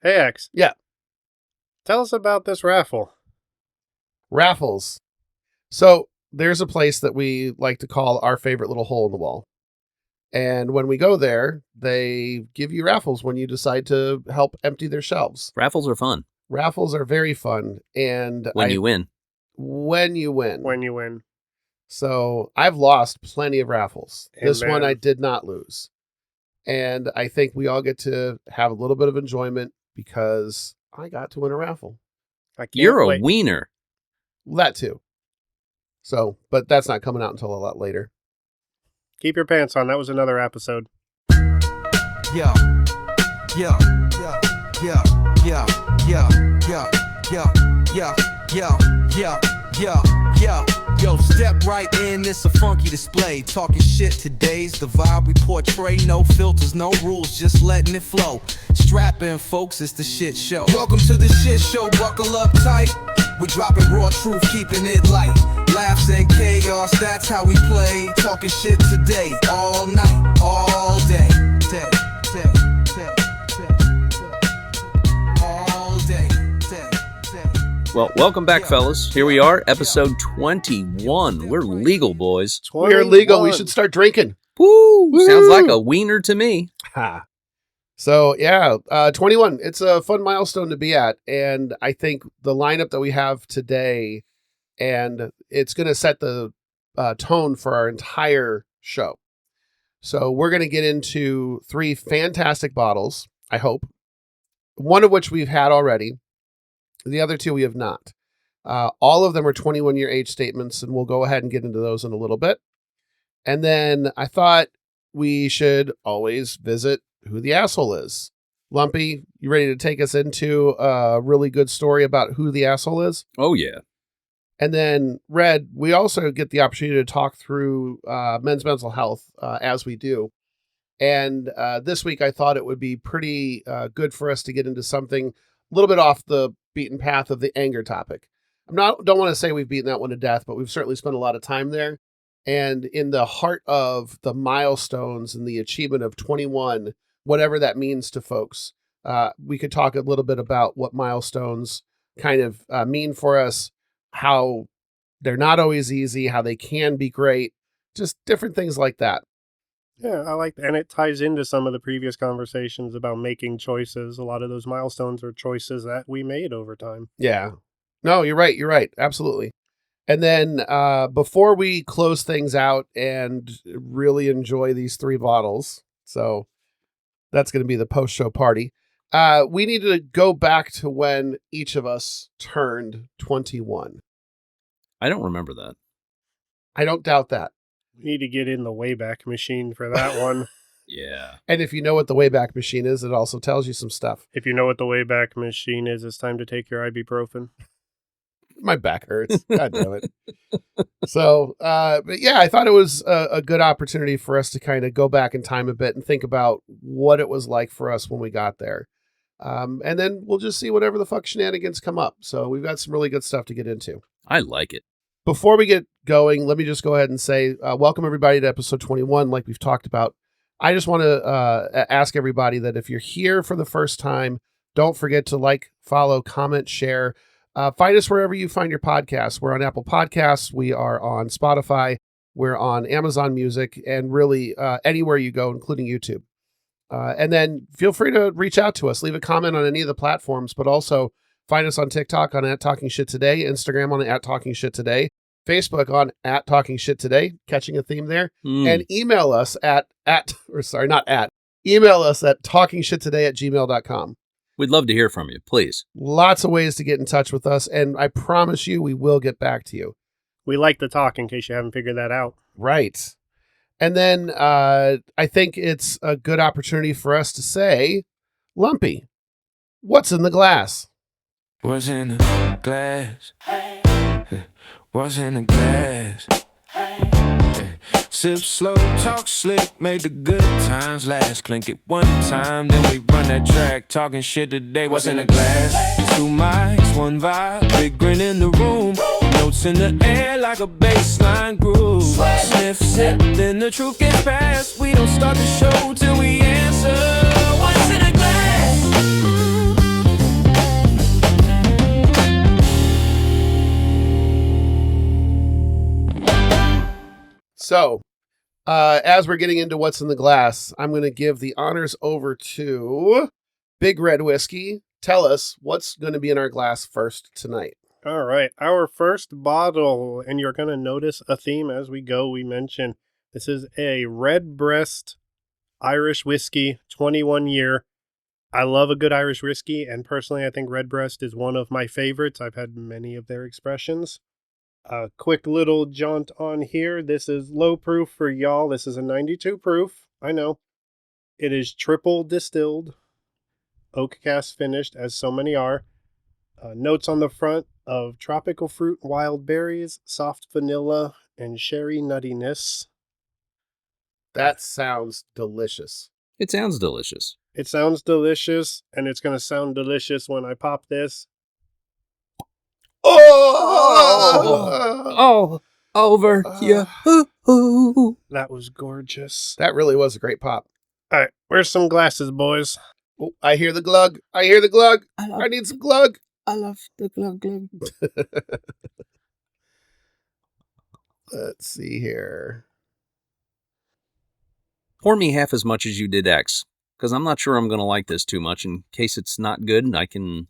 Hey, X. Yeah. Tell us about this raffle. Raffles. So there's a place that we like to call our favorite little hole in the wall. And when we go there, they give you raffles when you decide to help empty their shelves. Raffles are fun. Raffles are very fun. And When you win. When you win. When you win. So I've lost plenty of raffles. And this one I did not lose. And I think we all get to have a little bit of enjoyment because I got to win a raffle. You're a wiener. That too. So, but that's not coming out until a lot later. Keep your pants on. That was another episode. Yeah. Yeah. Yeah. Yeah. Yeah. Yeah. Yeah. Yeah. Yeah. Yeah. Yeah. Yeah. Yeah. Yo, step right in, it's a funky display. Talking shit, today's the vibe we portray. No filters, no rules, just letting it flow. Strap in, folks, it's the shit show. Welcome to the shit show, buckle up tight. We're dropping raw truth, keeping it light. Laughs and chaos, that's how we play. Talking shit today, all night, all day. All day. Well, welcome back, fellas. Here we are, episode 21. We're legal, boys. We're legal. We should start drinking. Woo! Sounds like a wiener to me. Ha. So, yeah, 21. It's a fun milestone to be at. And I think the lineup that we have today, and it's going to set the tone for our entire show. So we're going to get into 3 fantastic bottles, I hope. One of which we've had already. The other 2 we have not. All of them are 21-year age statements, and we'll go ahead and get into those in a little bit. And then I thought we should always visit who the asshole is. Lumpy, you ready to take us into a really good story about who the asshole is? Oh, yeah. And then, Red, we also get the opportunity to talk through men's mental health as we do. And this week, I thought it would be pretty good for us to get into something a little bit off the beaten path of the anger topic. Don't want to say we've beaten that one to death, but we've certainly spent a lot of time there. And in the heart of the milestones and the achievement of 21, whatever that means to folks, we could talk a little bit about what milestones kind of mean for us, how they're not always easy, how they can be great, just different things like that. Yeah, I like that. And it ties into some of the previous conversations about making choices. A lot of those milestones are choices that we made over time. Yeah. No, you're right. You're right. Absolutely. And then before we close things out and really enjoy these 3 bottles, so that's going to be the post-show party, we need to go back to when each of us turned 21. I don't remember that. I don't doubt that. We need to get in the Wayback Machine for that one. Yeah. And if you know what the Wayback Machine is, it also tells you some stuff. If you know what the Wayback Machine is, it's time to take your ibuprofen. My back hurts. God damn it. So, but yeah, I thought it was a good opportunity for us to kind of go back in time a bit and think about what it was like for us when we got there. And then we'll just see whatever the fuck shenanigans come up. So we've got some really good stuff to get into. I like it. Before we get going, let me just go ahead and say, welcome everybody to episode 21, like we've talked about. I just want to ask everybody that if you're here for the first time, don't forget to like, follow, comment, share. Find us wherever you find your podcasts. We're on Apple Podcasts. We are on Spotify. We're on Amazon Music, and really anywhere you go, including YouTube. And then feel free to reach out to us. Leave a comment on any of the platforms, but also find us on TikTok on @TalkingShitToday, Instagram on @TalkingShitToday, Facebook on @TalkingShitToday, catching a theme there, and email us email us at talkingshittoday@gmail.com. We'd love to hear from you, please. Lots of ways to get in touch with us, and I promise you we will get back to you. We like to talk, in case you haven't figured that out. Right. And then I think it's a good opportunity for us to say, Lumpy, what's in the glass? What's in the glass? What's in the glass? Sip slow, talk slick, made the good times last. Clink it one time, then we run that track. Talking shit today, what's in the glass? 2 mics, 1 vibe, big grin in the room. Notes in the air like a bassline groove. Sniff, sip, then the truth gets passed. We don't start the show till we answer. What's in the glass? So, as we're getting into what's in the glass, I'm going to give the honors over to Big Red Whiskey. Tell us what's going to be in our glass first tonight. All right, our first bottle, and you're going to notice a theme as we go. We mentioned this is a Redbreast Irish whiskey, 21 year. I love a good Irish whiskey, and personally, I think Redbreast is one of my favorites. I've had many of their expressions. A quick little jaunt on here. This is low proof for y'all. This is a 92 proof. I know. It is triple distilled, oak cast finished, as so many are. Notes on the front of tropical fruit, wild berries, soft vanilla, and sherry nuttiness. That sounds delicious. It sounds delicious. It sounds delicious, and it's going to sound delicious when I pop this. Oh! Over here. Ooh. That was gorgeous. That really was a great pop. All right, where's some glasses, boys? Oh, I hear the glug. I hear the glug. I need some glug. I love the glug glug. Let's see here. Pour me half as much as you did X, because I'm not sure I'm going to like this too much. In case it's not good, and I can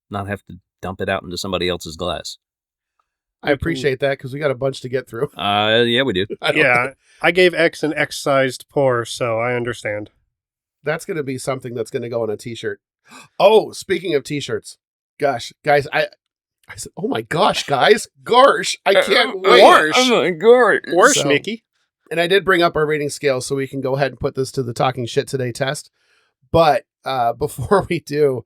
not have to dump it out into somebody else's glass. I appreciate that because we got a bunch to get through. Yeah, we do. I gave X an X-sized pour, so I understand. That's going to be something that's going to go on a t-shirt. Oh, speaking of t-shirts, gosh, guys, I said, oh my gosh, guys, gosh, I can't wait. Oh my god. Worse, So- Mickey. And I did bring up our rating scale so we can go ahead and put this to the Talking Shit Today test. But before we do,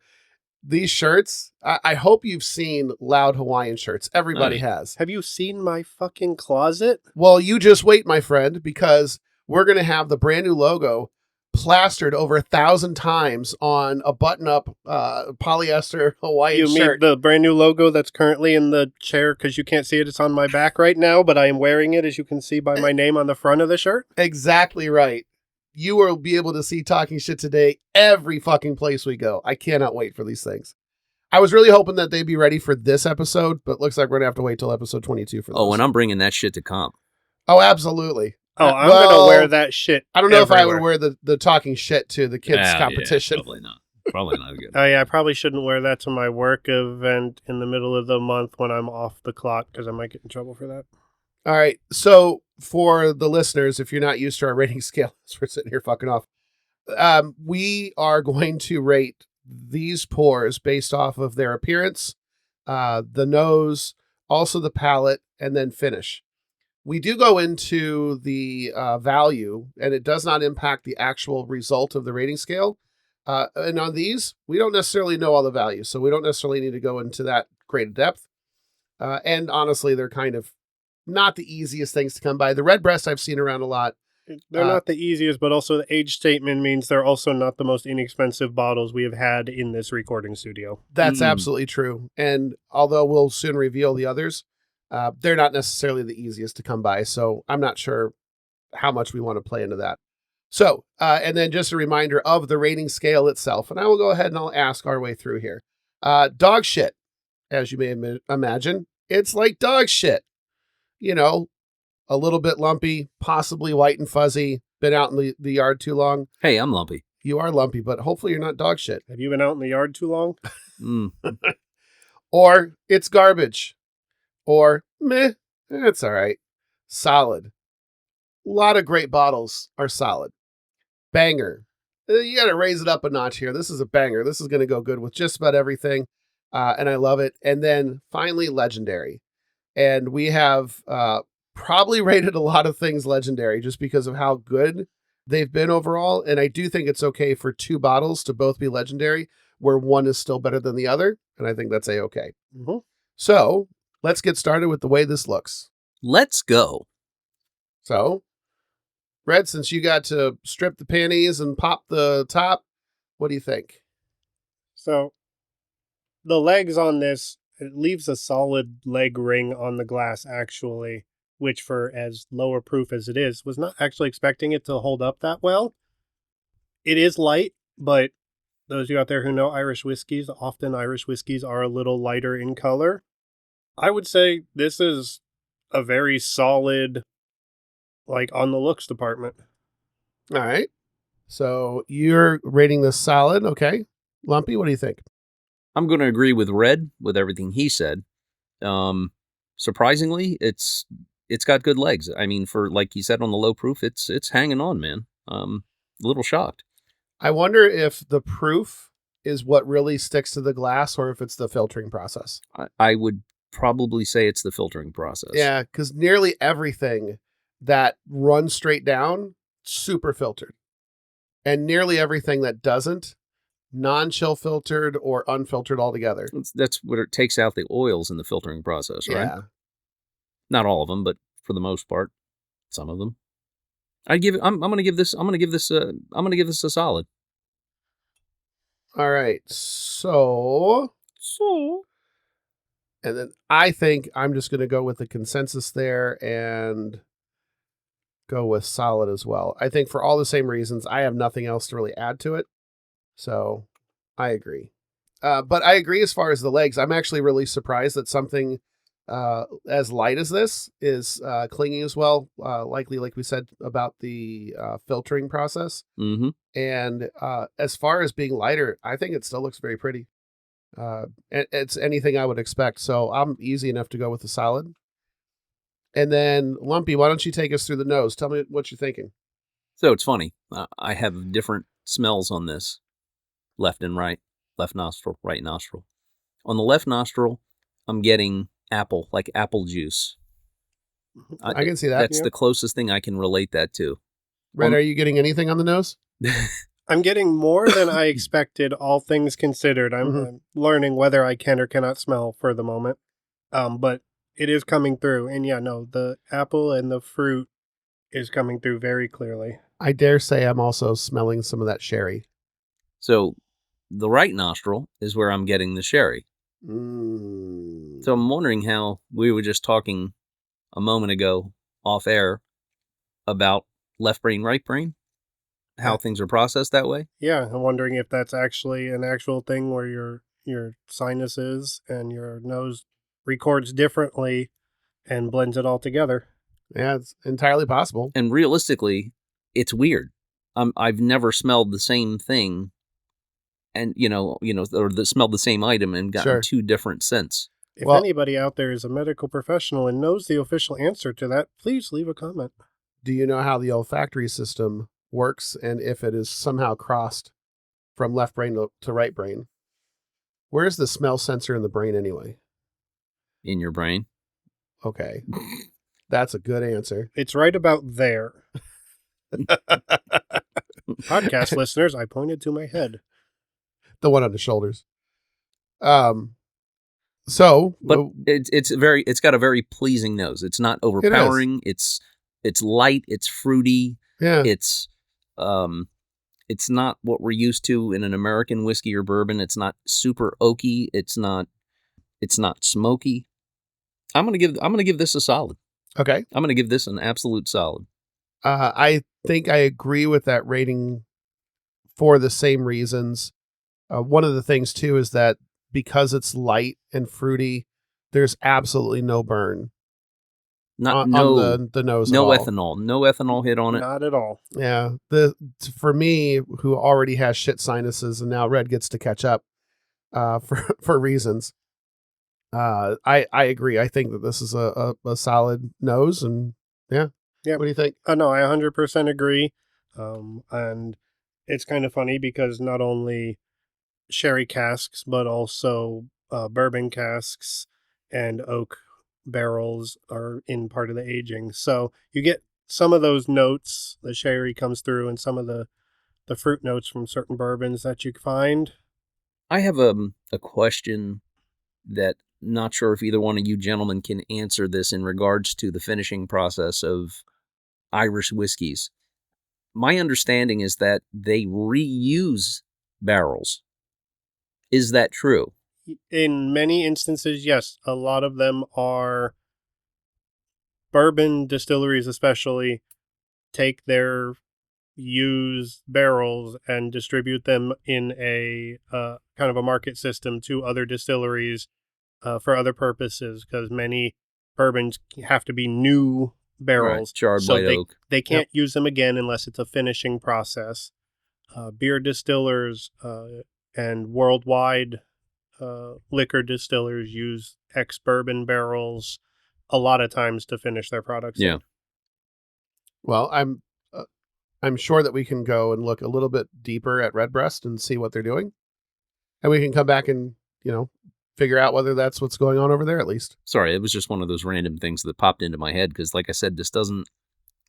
these shirts, I hope you've seen Loud Hawaiian shirts. Everybody has. Have you seen my fucking closet? Well, you just wait, my friend, because we're going to have the brand new logo plastered over 1,000 times on a button-up polyester Hawaiian You mean shirt. the brand new logo that's currently in the chair because you can't see it? It's on my back right now, but I am wearing it, as you can see by my name on the front of the shirt. Exactly right. You will be able to see Talking Shit Today every fucking place we go. I cannot wait for these things. I was really hoping that they'd be ready for this episode, but looks like we're going to have to wait till episode 22 for those. Oh, and I'm bringing that shit to comp. Oh, absolutely. Oh, I'm Well, going to wear that shit. I don't know if I would everywhere. wear the Talking Shit to the kids' Yeah, competition. probably not. Probably not good. Oh, yeah, I probably shouldn't wear that to my work event in the middle of the month when I'm off the clock because I might get in trouble for that. All right. So for the listeners, if you're not used to our rating scale, as we're sitting here fucking off, we are going to rate these pours based off of their appearance, the nose, also the palate, and then finish. We do go into the value, and it does not impact the actual result of the rating scale. And on these, we don't necessarily know all the values, so we don't necessarily need to go into that great depth. And honestly, they're kind of not the easiest things to come by. The Redbreast I've seen around a lot. They're not the easiest, but also the age statement means they're also not the most inexpensive bottles we have had in this recording studio. That's absolutely true. And although we'll soon reveal the others, they're not necessarily the easiest to come by. So I'm not sure how much we want to play into that. So, and then just a reminder of the rating scale itself. And I will go ahead and I'll ask our way through here. Dog shit, as you may imagine, it's like dog shit. You know, a little bit lumpy, possibly white and fuzzy, been out in the yard too long. Hey, I'm Lumpy. You are lumpy, but hopefully you're not dog shit. Have you been out in the yard too long? Or it's garbage. Or meh, it's all right. Solid. A lot of great bottles are solid. Banger. You got to raise it up a notch here. This is a banger. This is going to go good with just about everything. And I love it. And then finally, legendary. And we have probably rated a lot of things legendary just because of how good they've been overall. And I do think it's okay for two bottles to both be legendary, where one is still better than the other. And I think that's A-okay. Mm-hmm. So let's get started with the way this looks. Let's go. So, Red, since you got to strip the panties and pop the top, what do you think? So, the legs on this, it leaves a solid leg ring on the glass, actually, which for as lower proof as it is, was not actually expecting it to hold up that well. It is light, but those of you out there who know Irish whiskeys, often Irish whiskeys are a little lighter in color. I would say this is a very solid like on the looks department. All right. So you're rating this solid. Okay. Lumpy, what do you think? I'm going to agree with Red with everything he said. Surprisingly, it's got good legs. I mean, for like you said on the low proof, it's hanging on, man. A little shocked. I wonder if the proof is what really sticks to the glass or if it's the filtering process. I would probably say it's the filtering process. Yeah, because nearly everything that runs straight down, super filtered. And nearly everything that doesn't, non-chill filtered or unfiltered altogether. That's what it takes out the oils in the filtering process, right? Yeah. Not all of them, but for the most part, some of them. I'm going to give this a solid. All right. So, and then I think I'm just going to go with the consensus there and go with solid as well. I think for all the same reasons, I have nothing else to really add to it. So I agree. But I agree as far as the legs. I'm actually really surprised that something as light as this is clinging as well. Likely, like we said, about the filtering process. Mm-hmm. And as far as being lighter, I think it still looks very pretty. It's anything I would expect. So I'm easy enough to go with the solid. And then Lumpy, why don't you take us through the nose? Tell me what you're thinking. So it's funny. I have different smells on this. Left and right. Left nostril, right nostril. On the left nostril, I'm getting apple, like apple juice. I can see that. That's the closest thing I can relate that to. Red, are you getting anything on the nose? I'm getting more than I expected, all things considered. I'm learning whether I can or cannot smell for the moment. But it is coming through. And yeah, no, the apple and the fruit is coming through very clearly. I dare say I'm also smelling some of that sherry. So the right nostril is where I'm getting the sherry. So I'm wondering how we were just talking a moment ago off air about left brain, right brain, how things are processed that way. Yeah, I'm wondering if that's actually an actual thing where your sinuses and your nose records differently and blends it all together. Yeah, it's entirely possible. And realistically, it's weird. I've never smelled the same thing, and smelled the same item and gotten two different scents. If anybody out there is a medical professional and knows the official answer to that, please leave a comment. Do you know how the olfactory system works and if it is somehow crossed from left brain to right brain? Where's the smell sensor in the brain anyway? In your brain. Okay. That's a good answer. It's right about there. Podcast listeners, I pointed to my head. The one on the shoulders. So, but it's got a very pleasing nose. It's not overpowering. It's light. It's fruity. Yeah. It's not what we're used to in an American whiskey or bourbon. It's not super oaky. It's not smoky. I'm gonna give this a solid. Okay. I'm gonna give this an absolute solid. I think I agree with that rating for the same reasons. One of the things too is that because it's light and fruity, there's absolutely no burn. On the nose. No ethanol. No ethanol hit on it. Not at all. Yeah. For me, who already has shit sinuses, and now Red gets to catch up for reasons. I agree. I think that this is a solid nose, and yeah. What do you think? No, I 100% agree. And it's kind of funny because not only sherry casks, but also bourbon casks and oak barrels are in part of the aging. So you get some of those notes, the sherry comes through, and some of the fruit notes from certain bourbons that you find. I have a question that not sure if either one of you gentlemen can answer this in regards to the finishing process of Irish whiskeys. My understanding is that they reuse barrels. Is that true? In many instances, yes. A lot of them are bourbon distilleries, especially, take their used barrels and distribute them in a kind of a market system to other distilleries for other purposes, because many bourbons have to be new barrels. Charred so white oak. They can't use them again unless it's a finishing process. Beer distillers and worldwide liquor distillers use ex-bourbon barrels a lot of times to finish their products. Yeah. Well, I'm sure that we can go and look a little bit deeper at Redbreast and see what they're doing, and we can come back and figure out whether that's what's going on over there at least. Sorry, it was just one of those random things that popped into my head because, like I said, this doesn't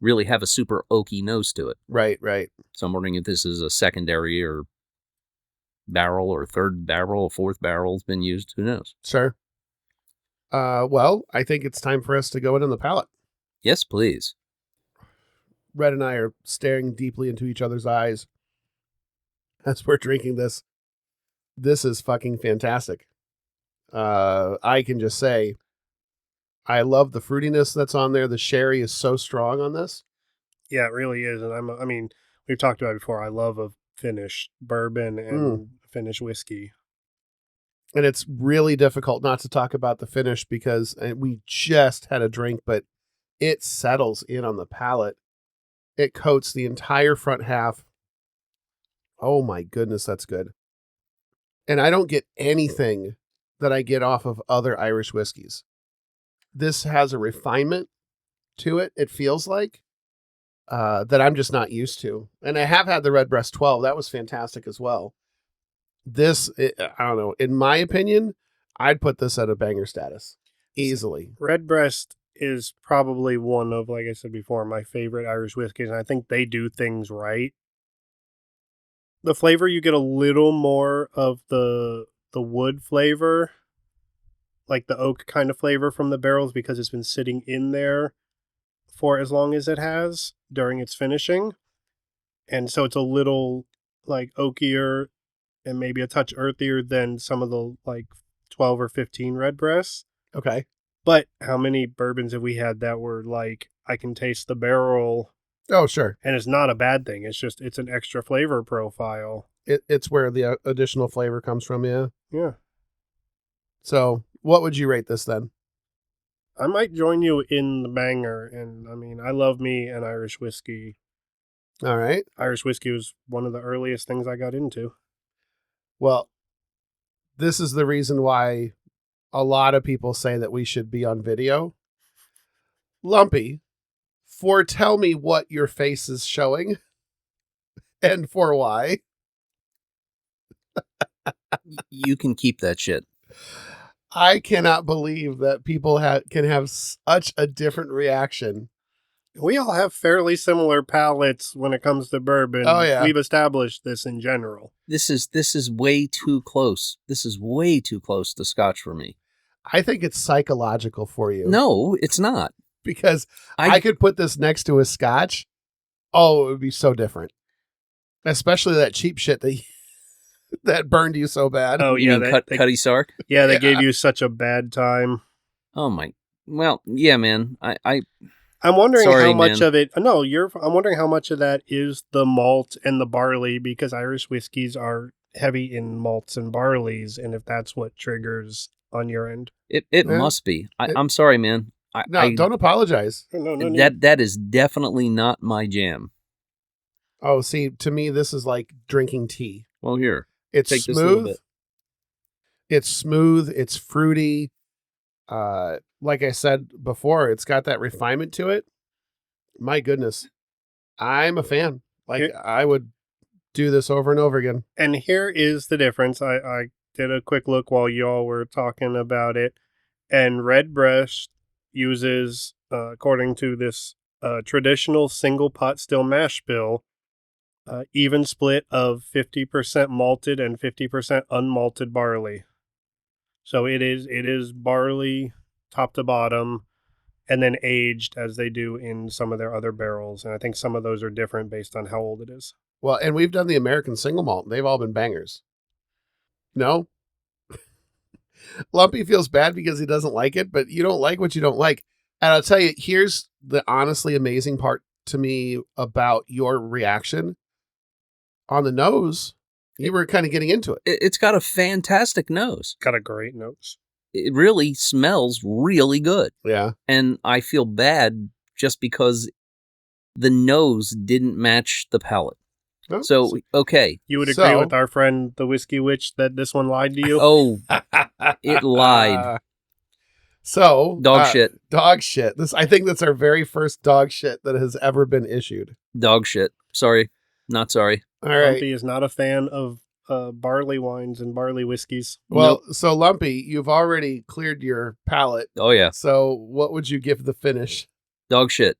really have a super oaky nose to it. Right. So I'm wondering if this is a secondary or barrel or third barrel or fourth barrel has been used. Who knows? Sure. Well, I think it's time for us to go in on the palate. Yes, please. Red and I are staring deeply into each other's eyes as we're drinking this. This is fucking fantastic. I can just say, I love the fruitiness that's on there. The sherry is so strong on this. Yeah, it really is. And we've talked about it before. I love a finished bourbon and finished whiskey. And it's really difficult not to talk about the finish because we just had a drink, but it settles in on the palate. It coats the entire front half. Oh my goodness, that's good. And I don't get anything that I get off of other Irish whiskeys. This has a refinement to it, it feels like, that I'm just not used to. And I have had the Redbreast 12. That was fantastic as well. This, I don't know, in my opinion, I'd put this at a banger status. Easily. Redbreast is probably one of, like I said before, my favorite Irish whiskeys. And I think they do things right. The flavor, you get a little more of the wood flavor, like the oak kind of flavor from the barrels because it's been sitting in there for as long as it has during its finishing. And so it's a little like oakier and maybe a touch earthier than some of the like 12 or 15 Redbreasts. Okay. But how many bourbons have we had that were like, I can taste the barrel? Oh, sure. And it's not a bad thing. It's just, it's an extra flavor profile. It's where the additional flavor comes from, yeah. Yeah. So, what would you rate this then? I might join you in the banger. And I love me an Irish whiskey. All right. Irish whiskey was one of the earliest things I got into. Well, this is the reason why a lot of people say that we should be on video. Lumpy, foretell me what your face is showing and for why. You can keep that shit. I cannot believe that people can have such a different reaction. We all have fairly similar palates when it comes to bourbon. Oh, yeah. We've established this in general. This is way too close. This is way too close to Scotch for me. I think it's psychological for you. No, it's not. Because I could put this next to a Scotch. Oh, it would be so different. Especially that cheap shit that burned you so bad. Oh, You yeah. mean Cutty Sark? Yeah, they gave you such a bad time. Oh my. Well, yeah, man. I'm wondering Sorry, how much man. of it. No, I'm wondering how much of that is the malt and the barley because Irish whiskeys are heavy in malts and barleys, and if that's what triggers on your end. It Yeah. must be. I'm sorry, man. Don't apologize. No, That is definitely not my jam. Oh, see, to me, this is like drinking tea. Well, here. It's Take this a little smooth. bit. It's smooth. It's fruity. Like I said before, it's got that refinement to it. My goodness. I'm a fan. Like, I would do this over and over again. And here is the difference. I did a quick look while y'all were talking about it. And Redbreast uses, according to this traditional single pot still mash bill, even split of 50% malted and 50% unmalted barley. So it is barley top to bottom and then aged as they do in some of their other barrels. And I think some of those are different based on how old it is. Well, and we've done the American single malt. They've all been bangers. No? Lumpy feels bad because he doesn't like it, but you don't like what you don't like. And I'll tell you, here's the honestly amazing part to me about your reaction. On the nose, you were kind of getting into it. It's got a fantastic nose. Got a great nose. It really smells really good. Yeah. And I feel bad just because the nose didn't match the palate. Oh, So, okay. You would agree with our friend, the Whiskey Witch, that this one lied to you? Oh, it lied. So Dog shit. Dog shit. I think that's our very first dog shit that has ever been issued. Dog shit. Sorry. Not sorry. All right. Lumpy is not a fan of barley wines and barley whiskeys. Well, so Lumpy, you've already cleared your palate. Oh, yeah. So what would you give the finish? Dog shit.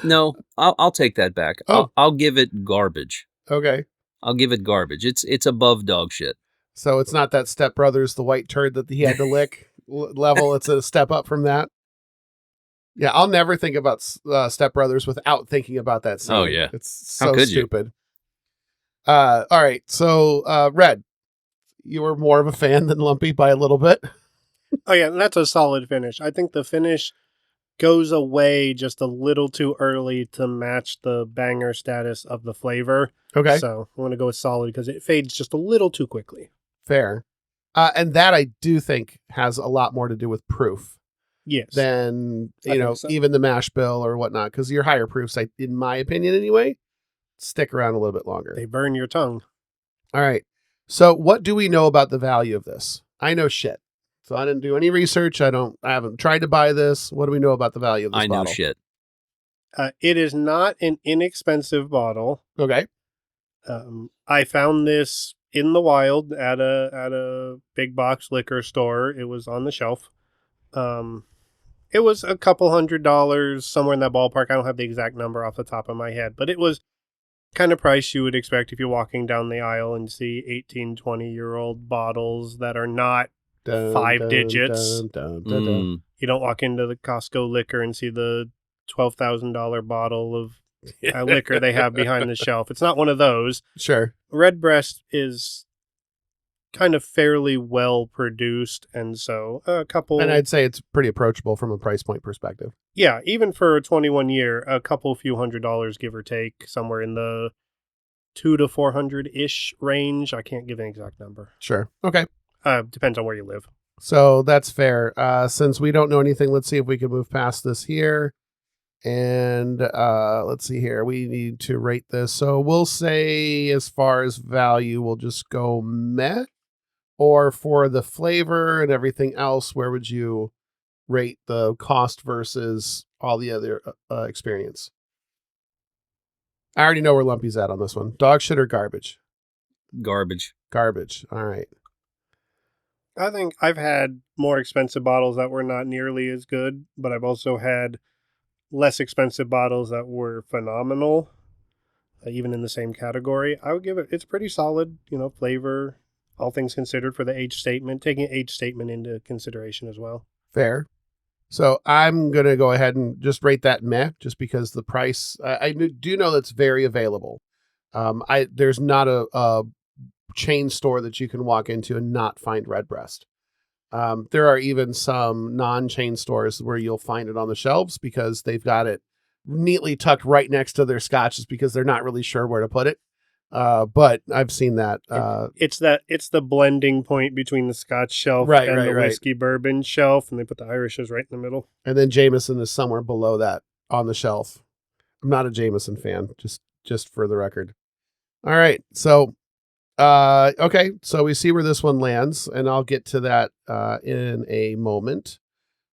No, I'll take that back. Oh. I'll give it garbage. Okay. I'll give it garbage. It's above dog shit. So it's not that Step Brothers, the white turd that he had to lick level. It's a step up from that. Yeah, I'll never think about Step Brothers without thinking about that scene. Oh, yeah. It's so could you? stupid. All right. So, Red, you were more of a fan than Lumpy by a little bit. Oh, yeah, and that's a solid finish. I think the finish goes away just a little too early to match the banger status of the flavor. Okay. So I'm going to go with solid because it fades just a little too quickly. Fair. And that I do think has a lot more to do with proof Yes. than, I you know, think so. even the mash bill or whatnot. Because your higher proofs, in my opinion anyway, stick around a little bit longer. They burn your tongue. All right. So what do we know about the value of this? I know shit. So I didn't do any research. I haven't tried to buy this. What do we know about the value of this I know bottle? shit. It is not an inexpensive bottle. Okay. I found this in the wild at a big box liquor store. It was on the shelf. It was a couple $100, somewhere in that ballpark. I don't have the exact number off the top of my head, but it was kind of price you would expect if you're walking down the aisle and see 18, 20-year-old bottles that are not five digits. Mm. You don't walk into the Costco liquor and see the $12,000 bottle of liquor they have behind the shelf. It's not one of those. Sure. Redbreast is kind of fairly well produced, and so a couple. And I'd say it's pretty approachable from a price point perspective. Yeah, even for a 21 year, a few $100, give or take, somewhere in the $200 to $400-ish range. I can't give an exact number. Sure. Okay. Depends on where you live. So that's fair. Since we don't know anything, let's see if we can move past this here. And let's see here. We need to rate this. So we'll say as far as value, we'll just go meh. Or for the flavor and everything else, where would you rate the cost versus all the other experience? I already know where Lumpy's at on this one. Dog shit or garbage? Garbage. Garbage. All right. I think I've had more expensive bottles that were not nearly as good, but I've also had less expensive bottles that were phenomenal, even in the same category. I would give it's pretty solid, flavor, all things considered for the age statement, taking age statement into consideration as well. Fair. So I'm going to go ahead and just rate that meh, just because the price, I do know that's very available. There's not a chain store that you can walk into and not find Redbreast. There are even some non-chain stores where you'll find it on the shelves because they've got it neatly tucked right next to their scotches because they're not really sure where to put it. But I've seen that. It's the blending point between the Scotch shelf and the whiskey bourbon shelf, and they put the Irishes right in the middle. And then Jameson is somewhere below that on the shelf. I'm not a Jameson fan, just for the record. All right, so okay, so we see where this one lands, and I'll get to that in a moment.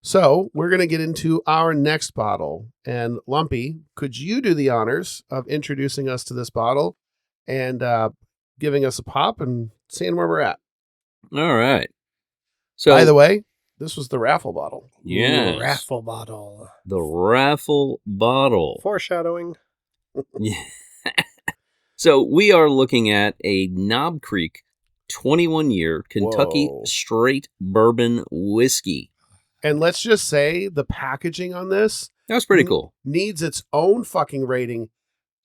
So we're going to get into our next bottle. And Lumpy, could you do the honors of introducing us to this bottle and giving us a pop and seeing where we're at? All right. So, by the way, this was the raffle bottle. Yeah. Raffle bottle. The raffle bottle. Foreshadowing. Yeah. So we are looking at a Knob Creek 21-year Kentucky Straight Bourbon whiskey. And let's just say the packaging on this, that was pretty cool, needs its own fucking rating.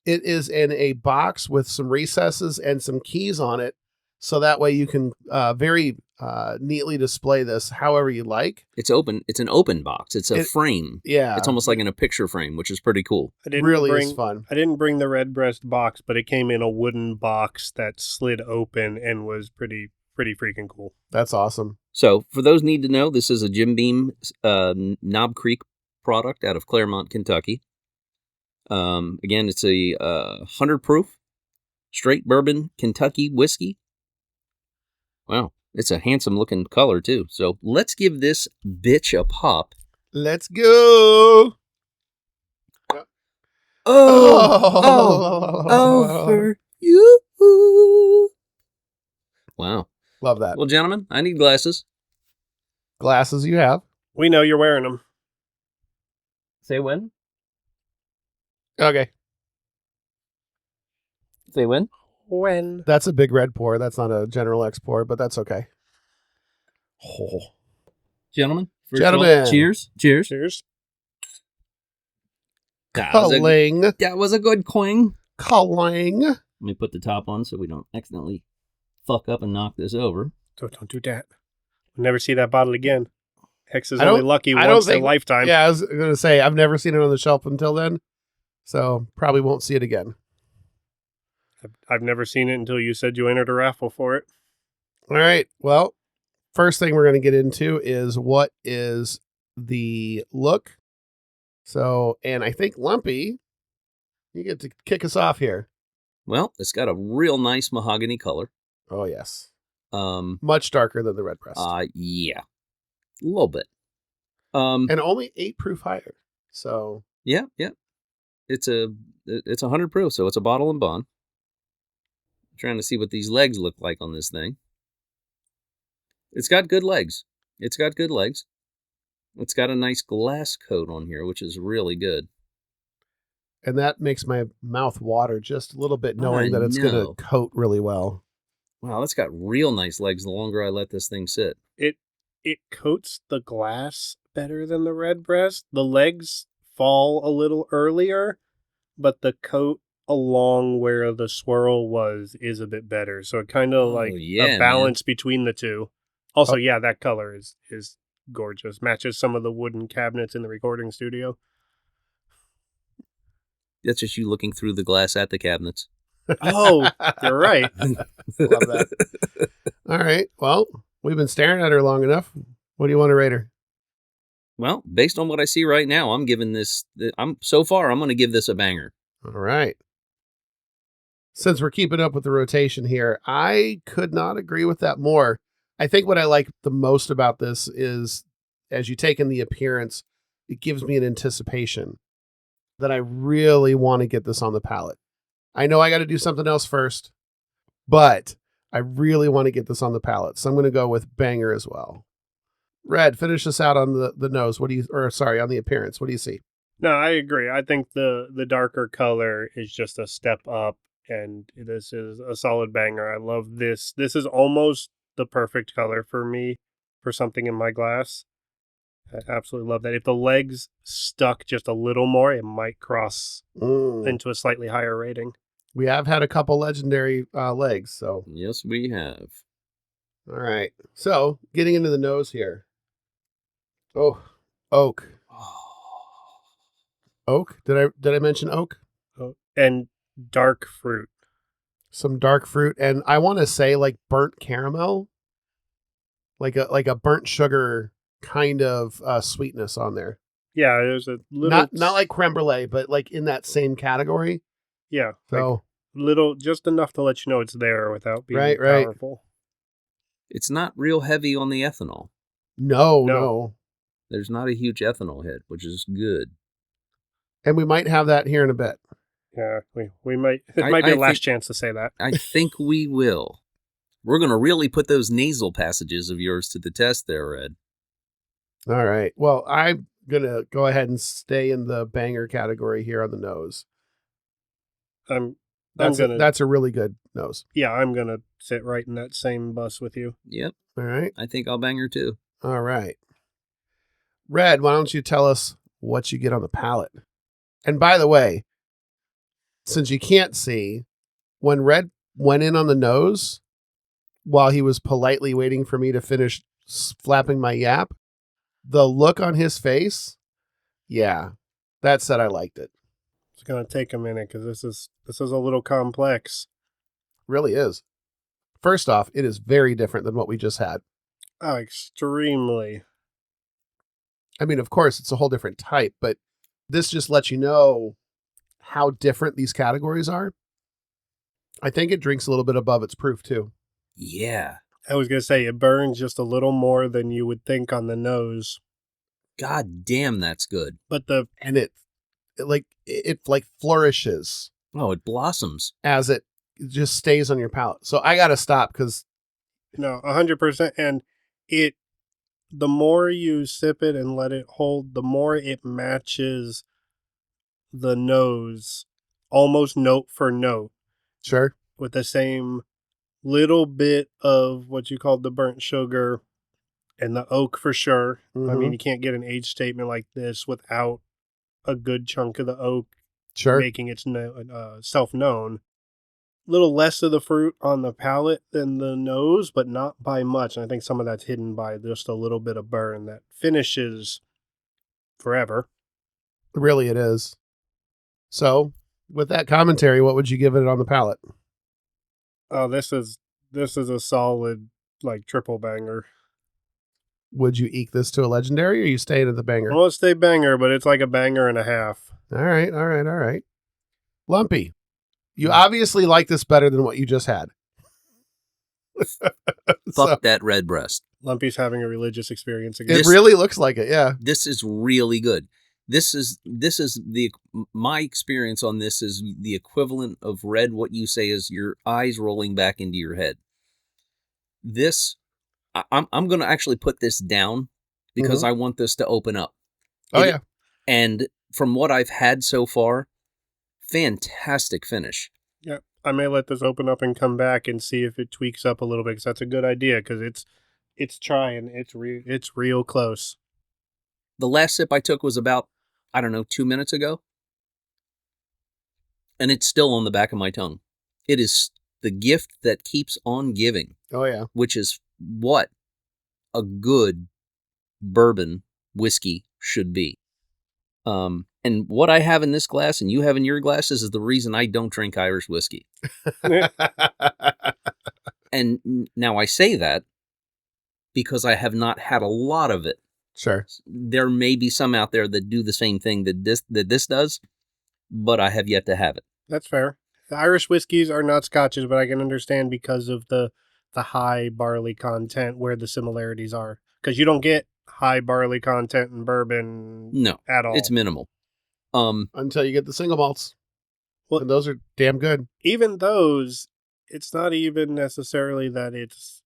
It is in a box with some recesses and some keys on it. So that way you can very neatly display this however you like. It's open. It's an open box. It's a frame. Yeah. It's almost like in a picture frame, which is pretty cool. Is fun. I didn't bring the Redbreast box, but it came in a wooden box that slid open and was pretty freaking cool. That's awesome. So, for those need to know, this is a Jim Beam Knob Creek product out of Claremont, Kentucky. Again, it's a 100 proof straight bourbon Kentucky whiskey. Wow, it's a handsome looking color too. So let's give this bitch a pop. Let's go. For you. Wow. Love that. Well, gentlemen, I need glasses. Glasses you have. We know you're wearing them. Say when? Okay. Say when? When? That's a big red pour. That's not a General X pour, but that's okay. Oh. Gentlemen. Gentlemen. Cheers. Cheers. Cheers. That was a good cling. Calling. Let me put the top on so we don't accidentally fuck up and knock this over. Don't do that. We'll never see that bottle again. Hex is I don't- only lucky I don't once in a think- lifetime. Yeah, I was going to say, I've never seen it on the shelf until then, so probably won't see it again. I've never seen it until you said you entered a raffle for it. All right. Well, first thing we're going to get into is what is the look. So, and I think Lumpy, you get to kick us off here. Well, it's got a real nice mahogany color. Oh, yes. Um, Much darker than the Redbreast. yeah, a little bit. And only 8 proof higher. So, Yeah. It's 100 proof, so it's a bottle and bond. Trying to see what these legs look like on this thing. It's got good legs. It's got a nice glass coat on here, which is really good. and that makes my mouth water just a little bit knowing I that it's going know. to coat really well. Wow, that's got real nice legs the longer I let this thing sit. It coats the glass better than the Redbreast. The legs fall a little earlier, but the coat along where the swirl is a bit better. So it kind of yeah, a balance between the two. Also, yeah, that color is gorgeous. Matches some of the wooden cabinets in the recording studio. That's just you looking through the glass at the cabinets. Oh, you're right. Love that. All right. Well, we've been staring at her long enough. What do you want to rate her? Well, based on what I see right now, I'm giving this. I'm going to give this a banger. All right. Since we're keeping up with the rotation here, I could not agree with that more. I think what I like the most about this is, as you take in the appearance, it gives me an anticipation that I really want to get this on the palate. I know I got to do something else first, but I really want to get this on the palate. So I'm going to go with banger as well. Red, finish us out on the nose. On the appearance. What do you see? No, I agree. I think the darker color is just a step up, and this is a solid banger. I love this. This is almost the perfect color for me for something in my glass. I absolutely love that. If the legs stuck just a little more, it might cross into a slightly higher rating. We have had a couple legendary legs, so. Yes, we have. All right. So, getting into the nose here. Oh, oak. Oak? Did I mention oak? Oh, and dark fruit. Some dark fruit, and I want to say like burnt caramel, like a burnt sugar kind of sweetness on there. Yeah, there's a little Not like creme brulee, but like in that same category. yeah, So little, just enough to let you know it's there without being Right. powerful. It's not real heavy on the ethanol. no. There's not a huge ethanol hit, which is good. And we might have that here in a bit. Yeah, we might. It might be I a last think- chance to say that. I think we will. We're going to really put those nasal passages of yours to the test there, Red. All right. Well, I'm going to go ahead and stay in the banger category here on the nose. That's a really good nose. I'm gonna sit right in that same bus with you. Yep, All right. I think I'll bang her too. All right. Red, why don't you tell us what you get on the palate? And by the way, since you can't see, when Red went in on the nose while he was politely waiting for me to finish flapping my yap, the look on his face, yeah, that said I liked it. It's gonna take a minute because this is a little complex. Really is. First off, it is very different than what we just had. Oh, extremely. I mean, of course, it's a whole different type, but this just lets you know how different these categories are. I think it drinks a little bit above its proof, too. Yeah. I was going to say, it burns just a little more than you would think on the nose. God damn, that's good. But And it flourishes Oh, it blossoms. as it just stays on your palate. So I got to stop because... No, 100%. And the more you sip it and let it hold, the more it matches the nose almost note for note. Sure. With the same little bit of what you called the burnt sugar and the oak for sure. Mm-hmm. I mean, you can't get an age statement like this without a good chunk of the oak making its self-known. A little less of the fruit on the palate than the nose, but not by much. And I think some of that's hidden by just a little bit of burn that finishes forever. Really, it is. So, with that commentary, what would you give it on the palate? Oh, this is a solid triple banger. Would you eke this to a legendary, or are you staying at the banger? I won't say banger, but it's like a banger and a half. All right. Lumpy, you obviously like this better than what you just had. Fuck that Redbreast. Lumpy's having a religious experience again. It really looks like it, yeah. This is really good. This is my experience on this is the equivalent of red. What you say is your eyes rolling back into your head. This, I'm going to actually put this down because I want this to open up. Yeah. And from what I've had so far, fantastic finish. Yeah, I may let this open up and come back and see if it tweaks up a little bit, because that's a good idea, because it's trying. It's real close. The last sip I took was about, 2 minutes ago. And it's still on the back of my tongue. It is the gift that keeps on giving. Oh, yeah. Which is what a good bourbon whiskey should be. And what I have in this glass and you have in your glasses is the reason I don't drink Irish whiskey. And now I say that because I have not had a lot of it. Sure. There may be some out there that do the same thing that this does, but I have yet to have it. That's fair. The Irish whiskeys are not scotches, but I can understand because of the high barley content where the similarities are. Because you don't get high barley content in bourbon at all. It's minimal. Until you get the single malts. Well, and those are damn good. Even those, it's not even necessarily that it's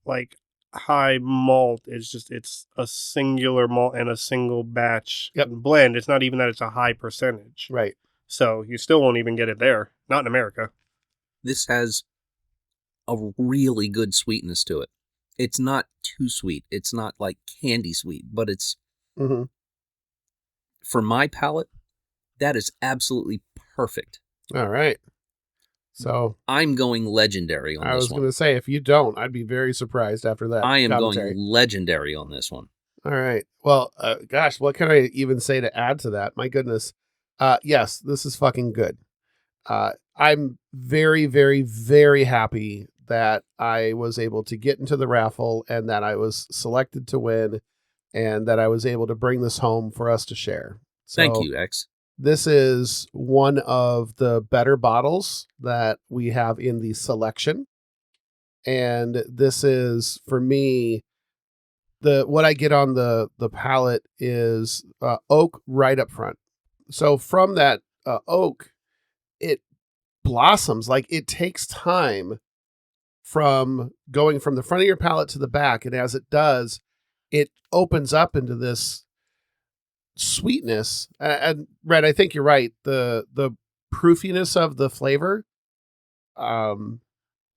like high malt. It's a singular malt and a single batch blend. It's not even that it's a high percentage. Right. So you still won't even get it there. Not in America. This has a really good sweetness to it. It's not too sweet. It's not like candy sweet, but it's, for my palate, that is absolutely perfect. All right. So I'm going legendary on this one. I was going to say, if you don't, I'd be very surprised after that. I am going legendary on this one. All right. Well, gosh, what can I even say to add to that? My goodness. Yes, this is fucking good. I'm very, very, very happy that I was able to get into the raffle and that I was selected to win and that I was able to bring this home for us to share. So, thank you, X. This is one of the better bottles that we have in the selection. And this is, for me, what I get on the palate is oak right up front. So from that oak, it blossoms. Like, it takes time from going from the front of your palate to the back. And as it does, it opens up into this sweetness. And Red, I think you're right. The proofiness of the flavor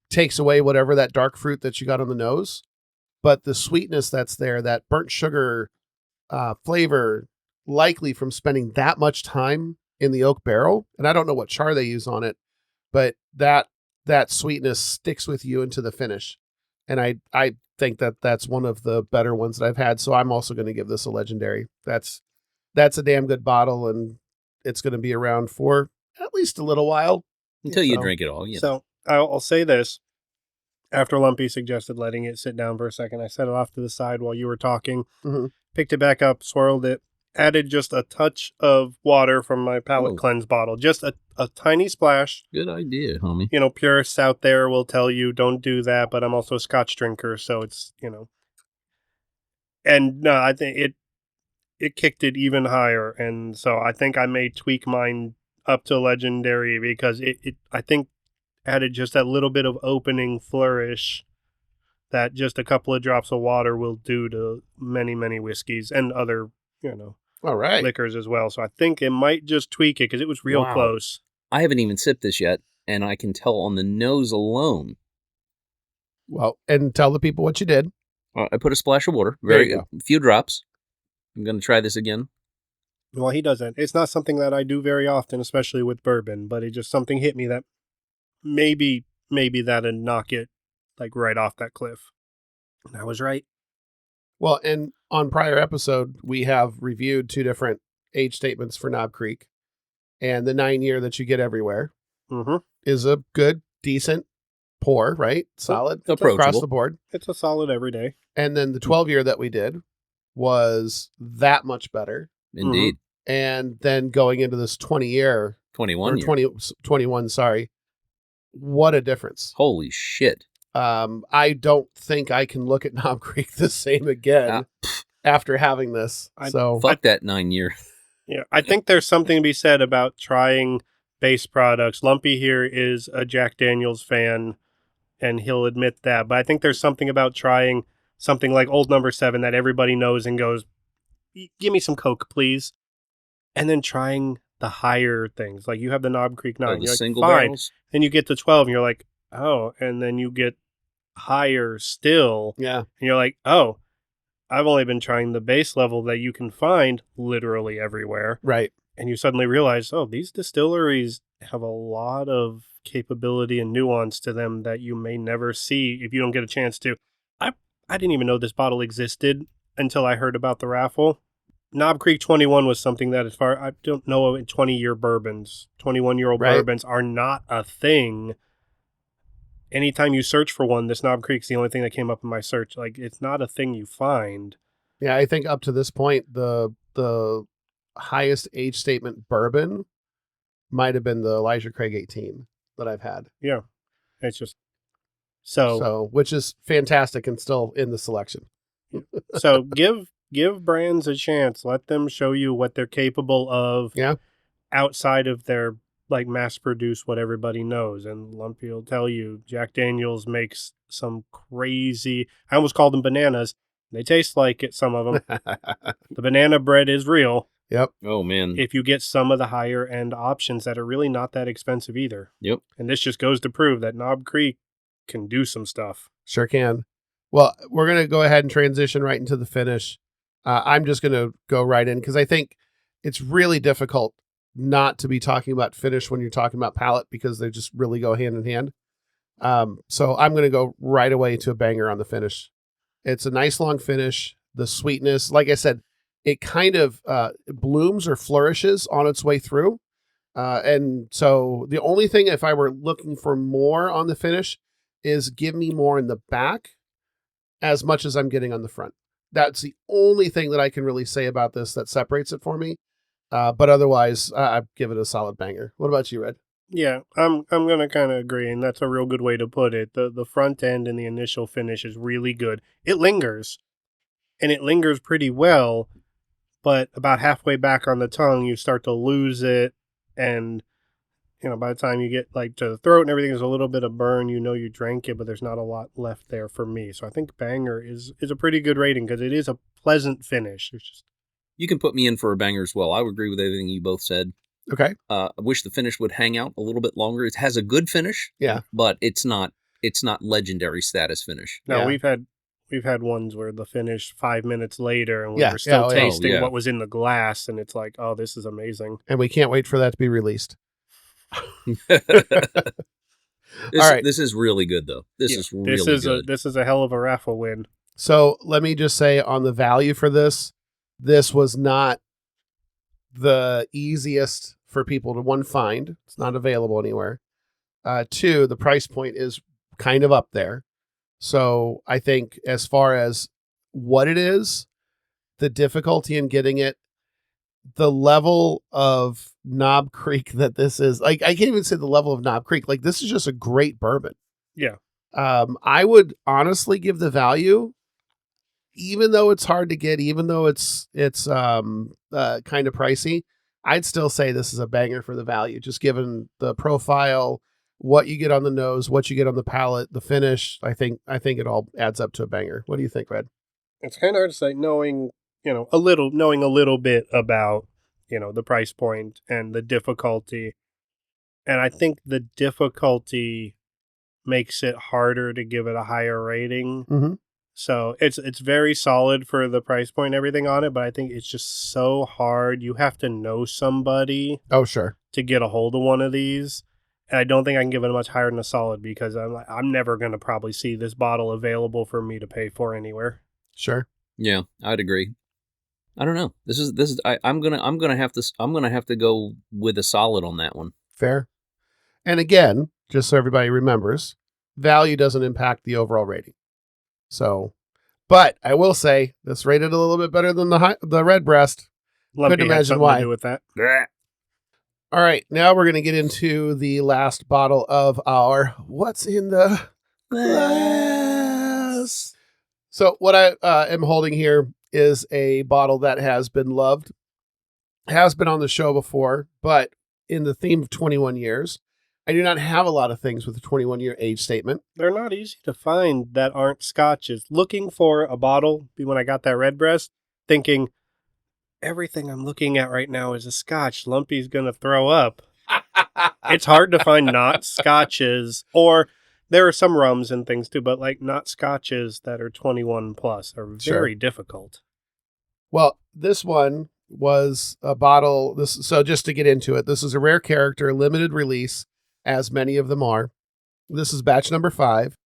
takes away whatever that dark fruit that you got on the nose. But the sweetness that's there, that burnt sugar flavor, likely from spending that much time in the oak barrel, and I don't know what char they use on it, but that sweetness sticks with you into the finish. And I think that's one of the better ones that I've had. So I'm also going to give this a legendary. That's a damn good bottle, and it's going to be around for at least a little while. Until you drink it all. So I'll say this. After Lumpy suggested letting it sit down for a second, I set it off to the side while you were talking, Mm-hmm. picked it back up, swirled it, added just a touch of water from my palate Oh. cleanse bottle, just a tiny splash. Good idea, homie. You know, purists out there will tell you don't do that, but I'm also a Scotch drinker, so it's, and no, I think it kicked it even higher, and so I think I may tweak mine up to legendary because it I think added just that little bit of opening flourish that just a couple of drops of water will do to many, many whiskeys and other, All right. liquors as well. So I think it might just tweak it because it was real Wow. close. I haven't even sipped this yet, and I can tell on the nose alone. Well, and tell the people what you did. I put a splash of water, There you a few drops. I'm going to try this again. Well, he doesn't. It's not something that I do very often, especially with bourbon, but it just something hit me that maybe that'd knock it like right off that cliff. And I was right. Well, and on prior episode, we have reviewed 2 different age statements for Knob Creek. And the 9-year that you get everywhere Mm-hmm. is a good, decent pour, right? Solid across Approachable. the board. It's a solid every day. And then the 12-year that we did was that much better. Indeed. And then going into this 20-year, 21 or year. 21, sorry. What a difference. Holy shit. I don't think I can look at Knob Creek the same again after having this. Fuck that 9-year. Yeah, I think there's something to be said about trying base products. Lumpy here is a Jack Daniels fan, and he'll admit that. But I think there's something about trying something like Old Number 7 that everybody knows and goes, give me some Coke, please. And then trying the higher things. Like you have the Knob Creek 9. The You're like, single fine. barrels. Then you get to 12 and you're like, oh. And then you get higher still. yeah. And you're like, oh, I've only been trying the base level that you can find literally everywhere. Right. And you suddenly realize, oh, these distilleries have a lot of capability and nuance to them that you may never see if you don't get a chance to. I didn't even know this bottle existed until I heard about the raffle. Knob Creek 21 was something that, as far I don't know, in 20-year bourbons, 21-year-old Right. bourbons are not a thing. Anytime you search for one, this Knob Creek's the only thing that came up in my search. Like, it's not a thing you find. Yeah, I think up to this point, the highest age statement bourbon might have been the Elijah Craig 18 that I've had. Yeah. It's just so Which is fantastic and still in the selection. so give brands a chance. Let them show you what they're capable of. Yeah. Outside of their like mass produce what everybody knows. And Lumpy will tell you Jack Daniels makes some crazy, I almost called them bananas. They taste like it, some of them. The banana bread is real Yep. Oh, man. if you get some of the higher end options that are really not that expensive either. Yep. And this just goes to prove that Knob Creek can do some stuff. Sure can. Well, we're going to go ahead and transition right into the finish. I'm just going to go right in because I think it's really difficult not to be talking about finish when you're talking about palate because they just really go hand in hand. So I'm going to go right away to a banger on the finish. It's a nice long finish. The sweetness, like I said, it kind of blooms or flourishes on its way through. And so the only thing, if I were looking for more on the finish, is give me more in the back as much as I'm getting on the front. That's the only thing that I can really say about this that separates it for me. But otherwise, I give it a solid banger. What about you, Red? Yeah, I'm gonna kind of agree, and that's a real good way to put it. The front end and the initial finish is really good. It lingers, and it lingers pretty well, but about halfway back on the tongue, you start to lose it, and by the time you get like to the throat and everything, there's a little bit of burn. You drank it, but there's not a lot left there for me. So I think banger is a pretty good rating because it is a pleasant finish. It's just You can put me in for a banger as well. I would agree with everything you both said. Okay. I wish the finish would hang out a little bit longer. It has a good finish. Yeah. But it's not legendary status finish. no, Yeah. we've had ones where the finish 5 minutes later and we Yeah, were still yeah, oh, yeah. tasting Oh, yeah. what was in the glass, and it's like, oh, this is amazing. And we can't wait for that to be released. This, All right. This is really good though. This Yeah, is really good. This is a hell of a raffle win. So let me just say on the value for this was not the easiest for people to find. It's not available anywhere. 2, the price point is kind of up there. So I think as far as what it is, the difficulty in getting it, the level of Knob Creek that this is, like, I can't even say the level of Knob Creek. Like, this is just a great bourbon. Yeah. I would honestly give the value, even though it's hard to get, even though it's kind of pricey. I'd still say this is a banger for the value, just given the profile, what you get on the nose, what you get on the palate, the finish. I think it all adds up to a banger. What do you think, Red? It's kind of hard to say, knowing a little bit about the price point and the difficulty, and I think the difficulty makes it harder to give it a higher rating. Mm-hmm. So it's very solid for the price point and everything on it, but I think it's just so hard. You have to know somebody Oh, sure. to get a hold of one of these. And I don't think I can give it much higher than a solid, because I'm never going to probably see this bottle available for me to pay for anywhere. Sure. Yeah, I'd agree. I don't know. This is I'm gonna have to go with a solid on that one. Fair. And again, just so everybody remembers, value doesn't impact the overall rating. So, but I will say this rated a little bit better than the Redbreast. Lumpy Couldn't had imagine something why. to do with that. All right, now we're going to get into the last bottle of our What's in the Glass. So what I am holding here is a bottle that has been loved, has been on the show before, but in the theme of 21 years, I do not have a lot of things with a 21-year age statement. They're not easy to find that aren't scotches. Looking for a bottle when I got that Redbreast, thinking everything I'm looking at right now is a scotch. Lumpy's going to throw up. It's hard to find not scotches, or there are some rums and things too, but like not scotches that are 21 plus are very difficult. Well, this one was a bottle. So just to get into it, this is a rare character, limited release, as many of them are. This is batch number 5,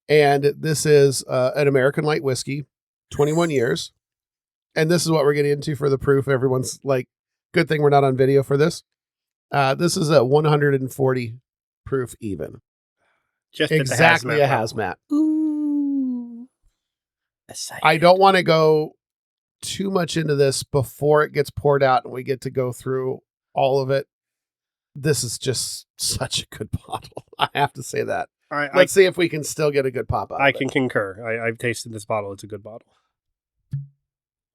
and this is an American light whiskey, 21 years. And this is what we're getting into for the proof. Everyone's like, good thing we're not on video for this. This is a 140 proof even. Just Exactly a hazmat. Ooh. I don't want to go too much into this before it gets poured out and we get to go through all of it. This is just such a good bottle. I have to say that. Let's see if we can still get a good pop out. I can concur. I've tasted this bottle. It's a good bottle.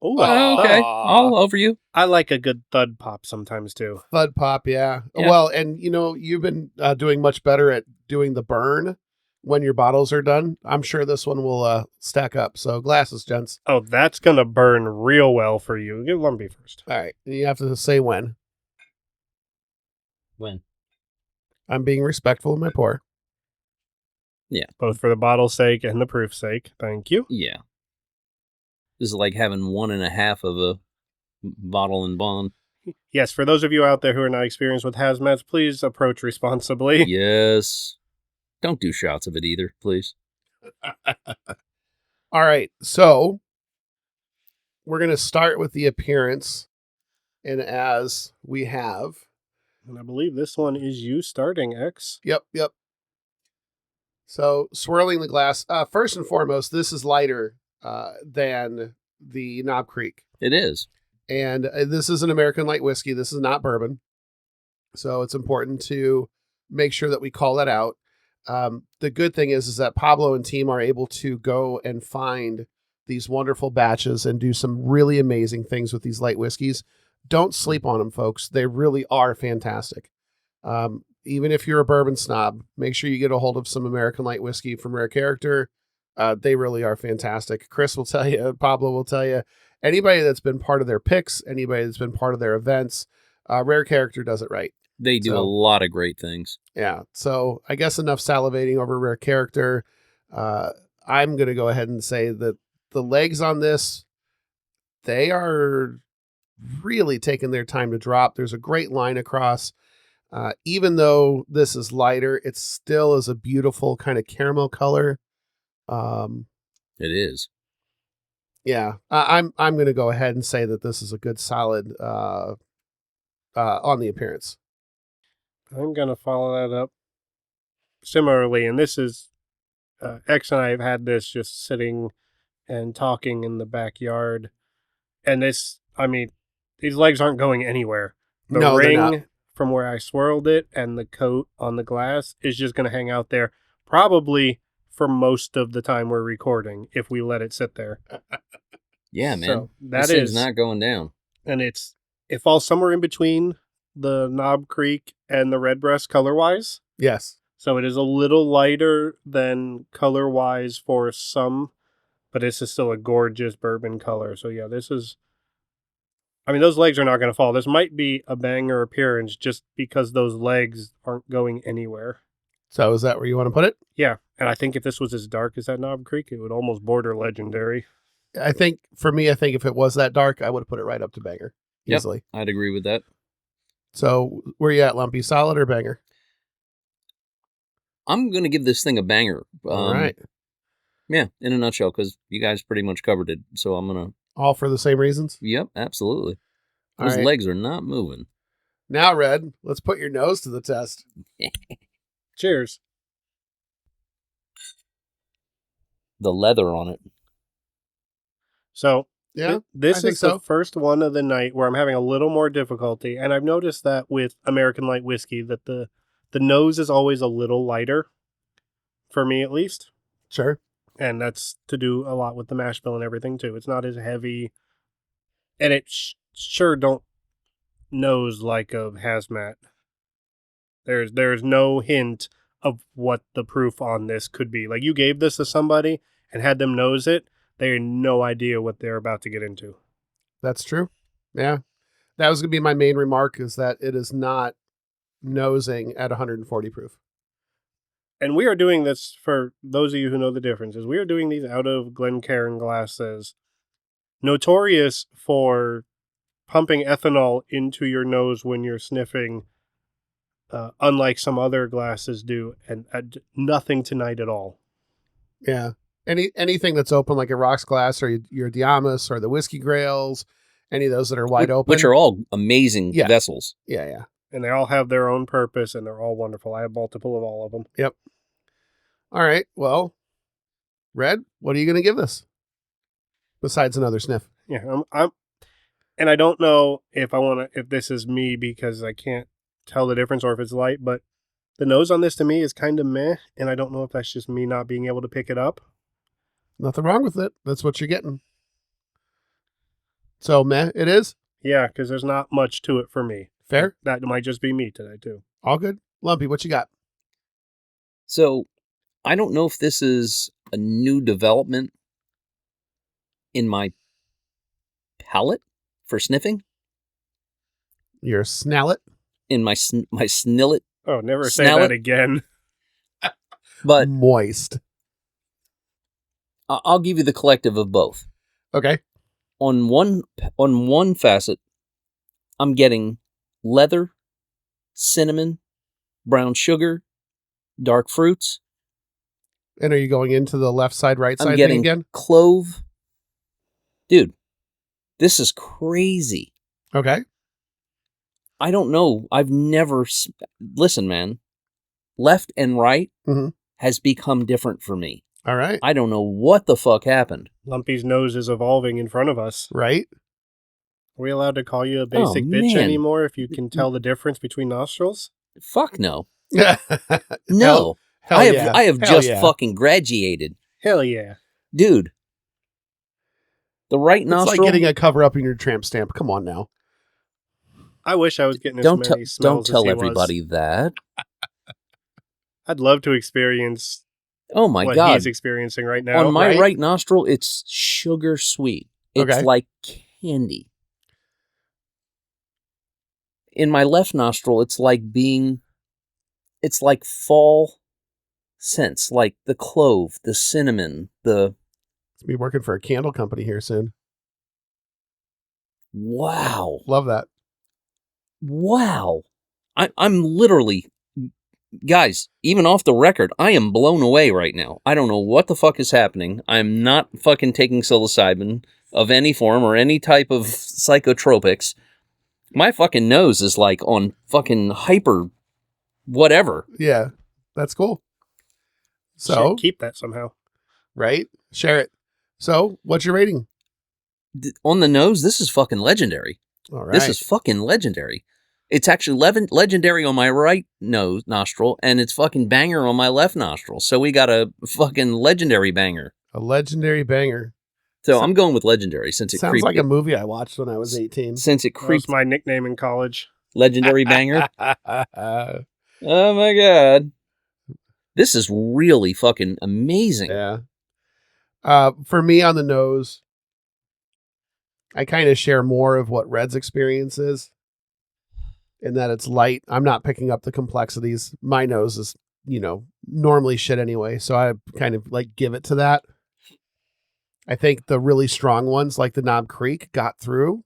Ooh, okay. All over you. I like a good thud pop sometimes too. Thud pop, yeah. Well, and you've been doing much better at doing the burn when your bottles are done. I'm sure this one will stack up. So glasses, gents. Oh, that's going to burn real well for you. Give Lumpy first. All right. You have to say when. When? I'm being respectful of my pour. Yeah. Both for the bottle's sake and the proof's sake. Thank you. Yeah. This is like having 1.5 of a bottle in bond. Yes, for those of you out there who are not experienced with hazmats, please approach responsibly. Yes. Don't do shots of it either, please. All right. So we're going to start with the appearance. And as we have. And I believe this one is you starting, X. Yep. So swirling the glass. First and foremost, this is lighter than the Knob Creek. It is. And this is an American light whiskey. This is not bourbon. So it's important to make sure that we call that out. The good thing is that Pablo and team are able to go and find these wonderful batches and do some really amazing things with these light whiskeys. Don't sleep on them, folks. They really are fantastic. Even if you're a bourbon snob, make sure you get a hold of some American light whiskey from Rare Character. They really are fantastic. Chris will tell you, Pablo will tell you, anybody that's been part of their picks, anybody that's been part of their events, Rare Character does it right. They do a lot of great things. Yeah. So I guess enough salivating over Rare Character. I'm going to go ahead and say that the legs on this, they are really taking their time to drop. There's a great line across. Even though this is lighter, it still is a beautiful kind of caramel color. It is. Yeah, I'm going to go ahead and say that this is a good solid on the appearance. I'm going to follow that up similarly, and this is X and I have had this just sitting and talking in the backyard. And this, I mean, these legs aren't going anywhere. The No, they're not. ring from where I swirled it and the coat on the glass is just going to hang out there probably for most of the time we're recording if we let it sit there. Yeah, man. So this thing's not going down. And it falls somewhere in between the Knob Creek and the Redbreast color-wise. Yes. So it is a little lighter than color-wise for some, but this is still a gorgeous bourbon color. So yeah, this is... I mean, those legs are not going to fall. This might be a banger appearance just because those legs aren't going anywhere. So is that where you want to put it? Yeah, and I think if this was as dark as that Knob Creek, it would almost border legendary. I think, for me, if it was that dark, I would have put it right up to banger. Yep, easily. I'd agree with that. So where you at, Lumpy? Solid or banger? I'm going to give this thing a banger. All right. Yeah, in a nutshell, because you guys pretty much covered it. So I'm going to... All for the same reasons? Yep, absolutely. All Those right. legs are not moving. Now, Red, let's put your nose to the test. Cheers. The leather on it. So, Yeah, this I think is the so. first one of the night where I'm having a little more difficulty. And I've noticed that with American Light Whiskey, that the nose is always a little lighter, for me at least. Sure. And that's to do a lot with the mash bill and everything, too. It's not as heavy. And it sure don't nose like a hazmat. There's no hint of what the proof on this could be. Like, you gave this to somebody and had them nose it, they had no idea what they're about to get into. That's true. Yeah. That was going to be my main remark, is that it is not nosing at 140 proof. And we are doing this, for those of you who know the differences, we are doing these out of Glencairn glasses, notorious for pumping ethanol into your nose when you're sniffing, unlike some other glasses do, and nothing tonight at all. Yeah. Anything that's open, like a rocks glass or your Diamas or the Whiskey Grails, any of those that are wide open. Which are all amazing Yeah. vessels. Yeah, yeah. And they all have their own purpose, and they're all wonderful. I have multiple of all of them. Yep. All right. Well, Red, what are you going to give this? Besides another sniff. Yeah, and I don't know if this is me because I can't tell the difference or if it's light, but the nose on this to me is kind of meh, and I don't know if that's just me not being able to pick it up. Nothing wrong with it. That's what you're getting. So, meh, it is? Yeah, because there's not much to it for me. Fair? That might just be me today, too. All good? Lumpy, what you got? So, I don't know if this is a new development in my palate for sniffing, Your snallet? in my snillet, Oh, never say Smell that it? again. but Moist. I'll give you the collective of both. Okay. On one facet, I'm getting leather, cinnamon, brown sugar, dark fruits. And are you going into the left side, right I'm side thing getting again? clove. Dude, this is crazy. Okay. I don't know. I've never... Listen, man. Left and right Mhm. has become different for me. All right. I don't know what the fuck happened. Lumpy's nose is evolving in front of us. Right? Are we allowed to call you a basic Oh, bitch man. anymore if you can tell the difference between nostrils? Fuck no. No. No. Hell I have yeah. I have Hell just yeah. fucking graduated. Hell yeah. Dude. The right It's nostril. like getting a cover up in your tramp stamp. Come on now. I wish I was getting as don't many smells tell as he was. everybody that. I'd love to experience Oh my what god. he's experiencing right now. On my right? right nostril, it's sugar sweet. It's Okay. like candy. In my left nostril, it's like fall scents, like the clove, the cinnamon, the... It's be working for a candle company here soon. Wow. Love that. Wow. I'm literally... Guys, even off the record, I am blown away right now. I don't know what the fuck is happening. I'm not fucking taking psilocybin of any form or any type of psychotropics. My fucking nose is like on fucking hyper whatever. Yeah. That's cool. So, Should keep that somehow. right? Share it. So, what's your rating? On the nose, this is fucking legendary. All right. This is fucking legendary. It's actually legendary on my right nostril, and it's fucking banger on my left nostril. So we got a fucking legendary banger. a legendary banger. So I'm going with legendary since it Sounds creeped. like a movie I watched when I was 18. Since it That was creeped. my nickname in college. Legendary banger. Oh my god. This is really fucking amazing. Yeah. For me on the nose, I kind of share more of what Red's experience is in that it's light. I'm not picking up the complexities. My nose is, normally shit anyway. So I kind of like give it to that. I think the really strong ones like the Knob Creek got through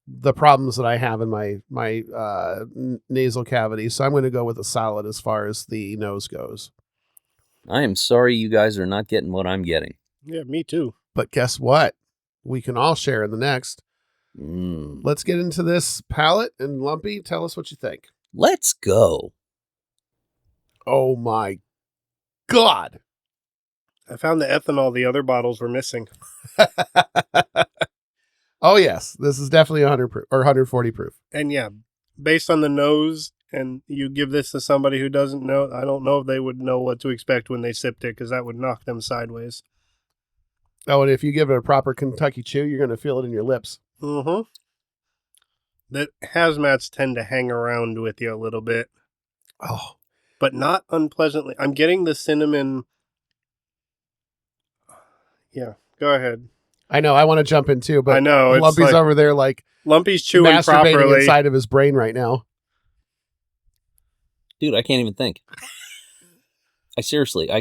the problems that I have in my nasal cavity. So I'm going to go with a solid as far as the nose goes. I am sorry you guys are not getting what I'm getting. Yeah, me too. But guess what? We can all share in the next. Mm. Let's get into this palette, and Lumpy, tell us what you think. Let's go. Oh my God. I found the ethanol the other bottles were missing. Oh yes, this is definitely 100 proof or 140 proof. And yeah, based on the nose, and you give this to somebody who doesn't know, I don't know if they would know what to expect when they sipped it, because that would knock them sideways. Oh, and if you give it a proper Kentucky chew, you're going to feel it in your lips. Mm-hmm. The hazmats tend to hang around with you a little bit, Oh, but not unpleasantly. I'm getting the cinnamon. Yeah, go ahead. I know. I want to jump in too, but I know, it's Lumpy's like- over there like Lumpy's chewing masturbating properly. inside of his brain right now. Dude, I can't even think. I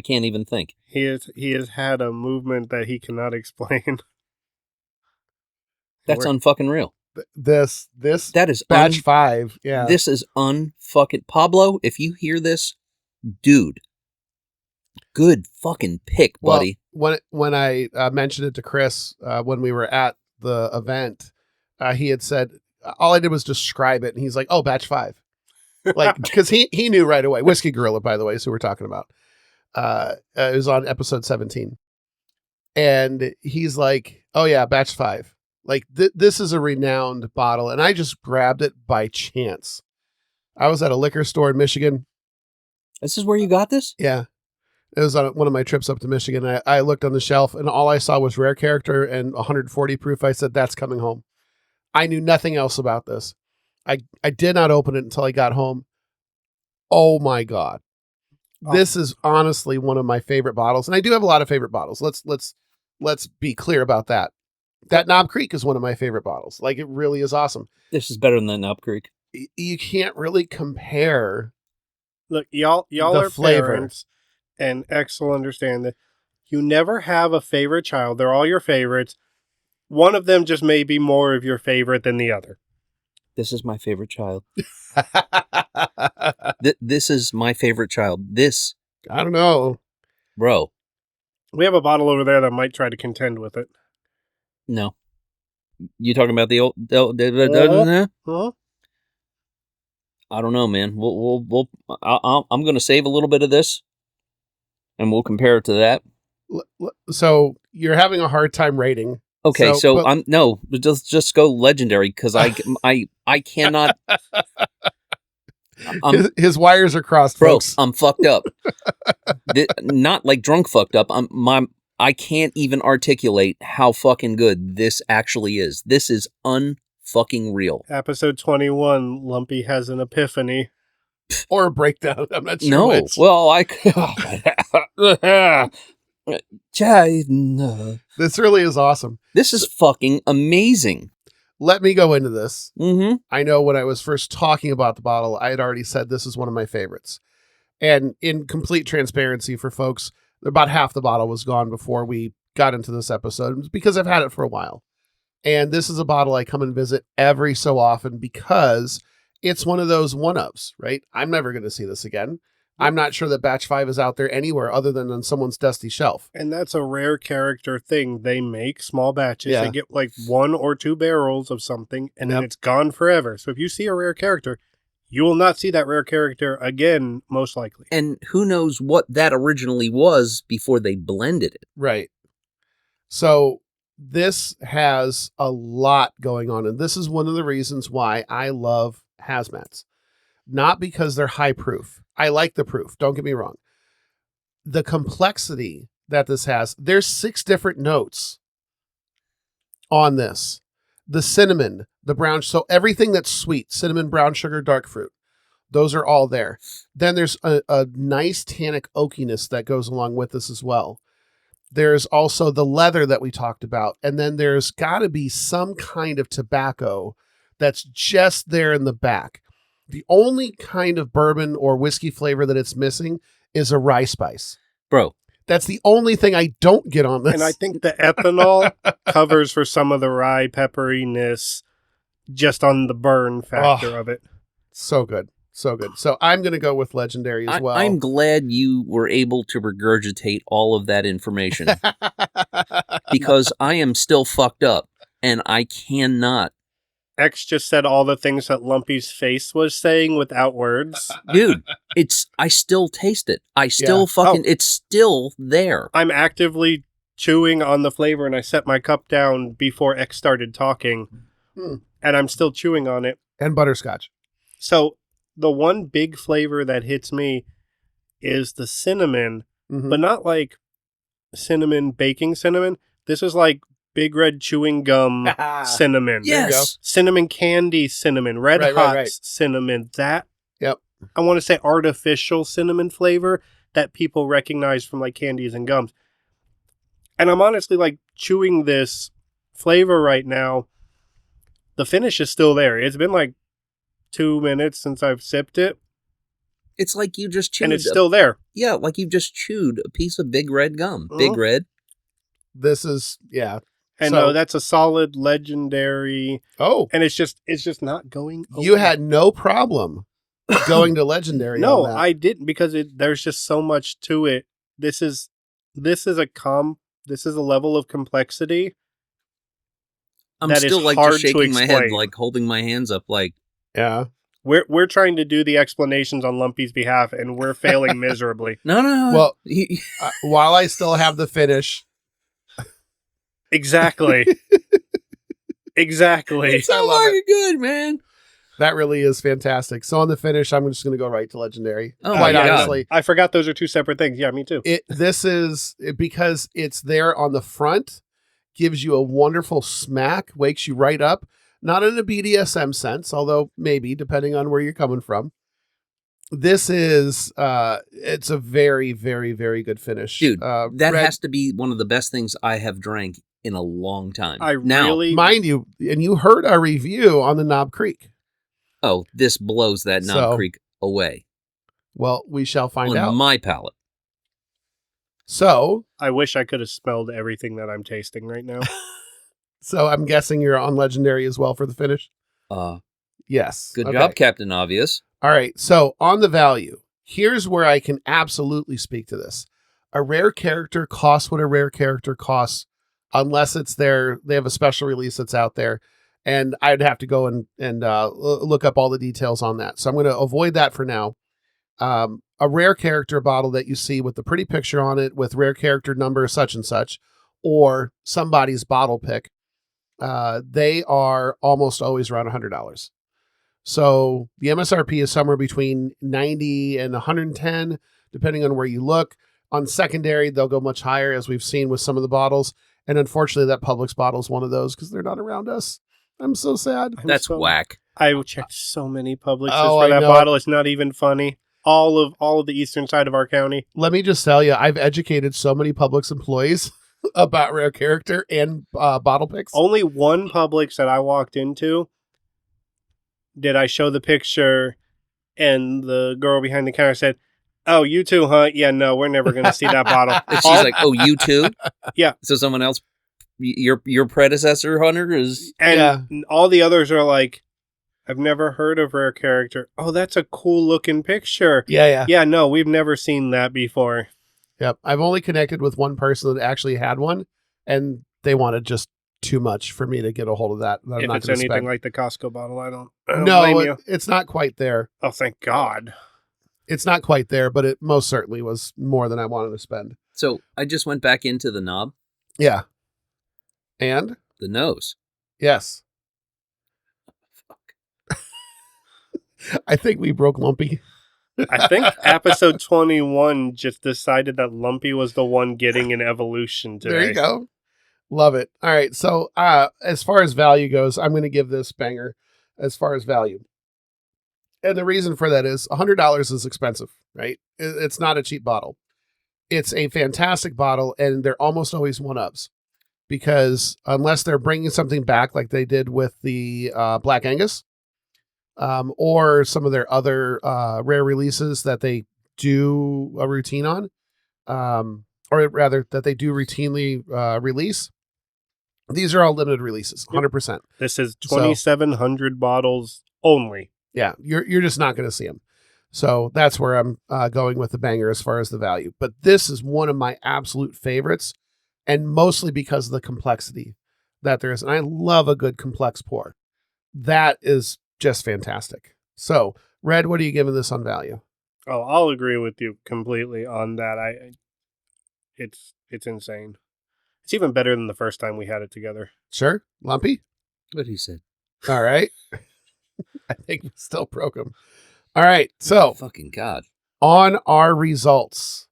can't even think. He has had a movement that he cannot explain. That's We're- unfucking real. This That is batch 5. Yeah. This is unfucking Pablo. If you hear this, dude, good fucking pick, buddy. Well, when I mentioned it to Chris when we were at the event, he had said all I did was describe it, and he's like, "Oh, batch 5," like because he knew right away. Whiskey Gorilla, by the way, is who we're talking about. It was on episode 17, and he's like, "Oh yeah, batch 5." Like this is a renowned bottle, and I just grabbed it by chance. I was at a liquor store in Michigan. This is where you got this? Yeah. It was on one of my trips up to Michigan. I looked on the shelf and all I saw was rare character and 140 proof. I said, that's coming home. I knew nothing else about this. I did not open it until I got home. Oh my God. This is honestly one of my favorite bottles. And I do have a lot of favorite bottles. Let's be clear about that. That Knob Creek is one of my favorite bottles. Like it really is awesome. This is better than Knob Creek. You can't really compare. Look, y'all The are flavor. parents, and X will understand that you never have a favorite child. They're all your favorites. One of them just may be more of your favorite than the other. This is my favorite child. This is my favorite child. This, I don't know. bro, We have a bottle over there that might try to contend with it. no. You talking about the old? Huh? I don't know, man. I'm going to save a little bit of this, and we'll compare it to that. So you're having a hard time rating. Okay, so but- I'm no, just go legendary because I cannot. His wires are crossed, Bro, folks. I'm fucked up. Not like drunk fucked up. I can't even articulate how fucking good this actually is. This is unfucking real. Episode 21, Lumpy has an epiphany. Or a breakdown. I'm not sure No, which. well, no. This really is awesome. This is fucking amazing. Let me go into this. Mm-hmm. I know when I was first talking about the bottle, I had already said this is one of my favorites. And in complete transparency for folks, about half the bottle was gone before we got into this episode because I've had it for a while. And this is a bottle I come and visit every so often because it's one of those one-ups, right? I'm never going to see this again. I'm not sure that batch 5 is out there anywhere other than on someone's dusty shelf. And that's a rare character thing. They make small batches. Yeah. They get like 1 or 2 barrels of something, and then Yep. it's gone forever. So if you see a rare character, you will not see that rare character again, most likely. And who knows what that originally was before they blended it. Right. So this has a lot going on. And this is one of the reasons why I love hazmats. Not because they're high proof. I like the proof. Don't get me wrong. The complexity that this has, there's 6 different notes on this. The cinnamon, the brown, so everything that's sweet, cinnamon, brown sugar, dark fruit, those are all there. Then there's a nice tannic oakiness that goes along with this as well. There's also the leather that we talked about. And then there's got to be some kind of tobacco that's just there in the back. The only kind of bourbon or whiskey flavor that it's missing is a rye spice. Bro. That's the only thing I don't get on this. And I think the ethanol covers for some of the rye pepperiness just on the burn factor of it. So good. So good. So I'm going to go with Legendary as well. I'm glad you were able to regurgitate all of that information because I am still fucked up and I cannot. X just said all the things that Lumpy's face was saying without words. Dude, I still taste it. I still it's still there. I'm actively chewing on the flavor and I set my cup down before X started talking and I'm still chewing on it. And butterscotch. So the one big flavor that hits me is the cinnamon, but not like cinnamon, baking cinnamon. This is like Big Red chewing gum cinnamon. Yes. Cinnamon candy cinnamon. Red Hot cinnamon. That, I want to say artificial cinnamon flavor that people recognize from like candies and gums. And I'm honestly like chewing this flavor right now. The finish is still there. It's been like 2 minutes since I've sipped it. It's like you just chewed. And it's still there. Yeah, like you've just chewed a piece of Big Red gum. Big Red. This is, And no, that's a solid Legendary. Oh. And it's just not going over. You had no problem going to Legendary. No, I didn't because there's just so much to it. This is a level of complexity. I'm that still is like hard just to shaking my head, explain. like holding my hands up, like yeah. We're trying to do the explanations on Lumpy's behalf, and we're failing miserably. No. Well, while I still have the finish. Exactly. Exactly. It's so fucking good, man. That really is fantastic. So on the finish, I'm just going to go right to Legendary. Oh, quite my God. honestly. I forgot those are two separate things. Yeah, me too. This is because it's there on the front, gives you a wonderful smack, wakes you right up. Not in a BDSM sense, although maybe depending on where you're coming from. This is it's a very, very, very good finish. Dude, that has to be one of the best things I have drank in a long time. Mind you, and you heard our review on the Knob Creek. Oh, this blows that Knob Creek away. Well, we shall find out. On my palate. So I wish I could have smelled everything that I'm tasting right now. So I'm guessing you're on Legendary as well for the finish? Yes. Good job, Captain Obvious. All right. So on the value, here's where I can absolutely speak to this. A rare character costs what a rare character costs, unless it's they have a special release that's out there. And I'd have to go and look up all the details on that. So I'm going to avoid that for now. A rare character bottle that you see with the pretty picture on it with rare character number such and such, or somebody's bottle pick, they are almost always around $100. So the MSRP is somewhere between 90 and 110, depending on where you look. On secondary, they'll go much higher, as we've seen with some of the bottles. And unfortunately, that Publix bottle is one of those because they're not around us. I'm so sad. That's whack. I checked so many Publixes for that bottle. It's not even funny. All of the eastern side of our county. Let me just tell you, I've educated so many Publix employees about rare character and bottle picks. Only one Publix that I walked into did I show the picture, and the girl behind the counter said, "Oh, you too, huh? Yeah, no, we're never going to see that bottle." And she's like, "Oh, you too?" Yeah. So someone else, your predecessor, Hunter, is... And all the others are like, "I've never heard of rare character. Oh, that's a cool looking picture." Yeah. Yeah, no, we've never seen that before. Yep. I've only connected with one person that actually had one, and they wanted just too much for me to get a hold of that. I'm if not it's going to anything spend. like the Costco bottle, I don't blame No, you. it's not quite there. Oh, thank God. It's not quite there, but it most certainly was more than I wanted to spend. So I just went back into the knob, Yeah. And? the nose. Yes. Fuck. I think we broke Lumpy. I think episode 21 just decided that Lumpy was the one getting an evolution today. There you go. Love it. All right. So as far as value goes, I'm going to give this banger as far as value. And the reason for that is $100 is expensive, right? It's not a cheap bottle. It's a fantastic bottle, and they're almost always one-ups. Because unless they're bringing something back like they did with the Black Angus, or some of their other rare releases that they do a routine on, or rather that they do routinely release, these are all limited releases, 100%. This is 2,700 bottles only. Yeah, you're just not going to see them. So that's where I'm going with the banger as far as the value. But this is one of my absolute favorites, and mostly because of the complexity that there is. And I love a good complex pour. That is just fantastic. So, Red, what are you giving this on value? Oh, I'll agree with you completely on that. It's insane. It's even better than the first time we had it together. Sure. Lumpy? What he said. All right. I think we still broke him. All right. So, Fucking God. on our results,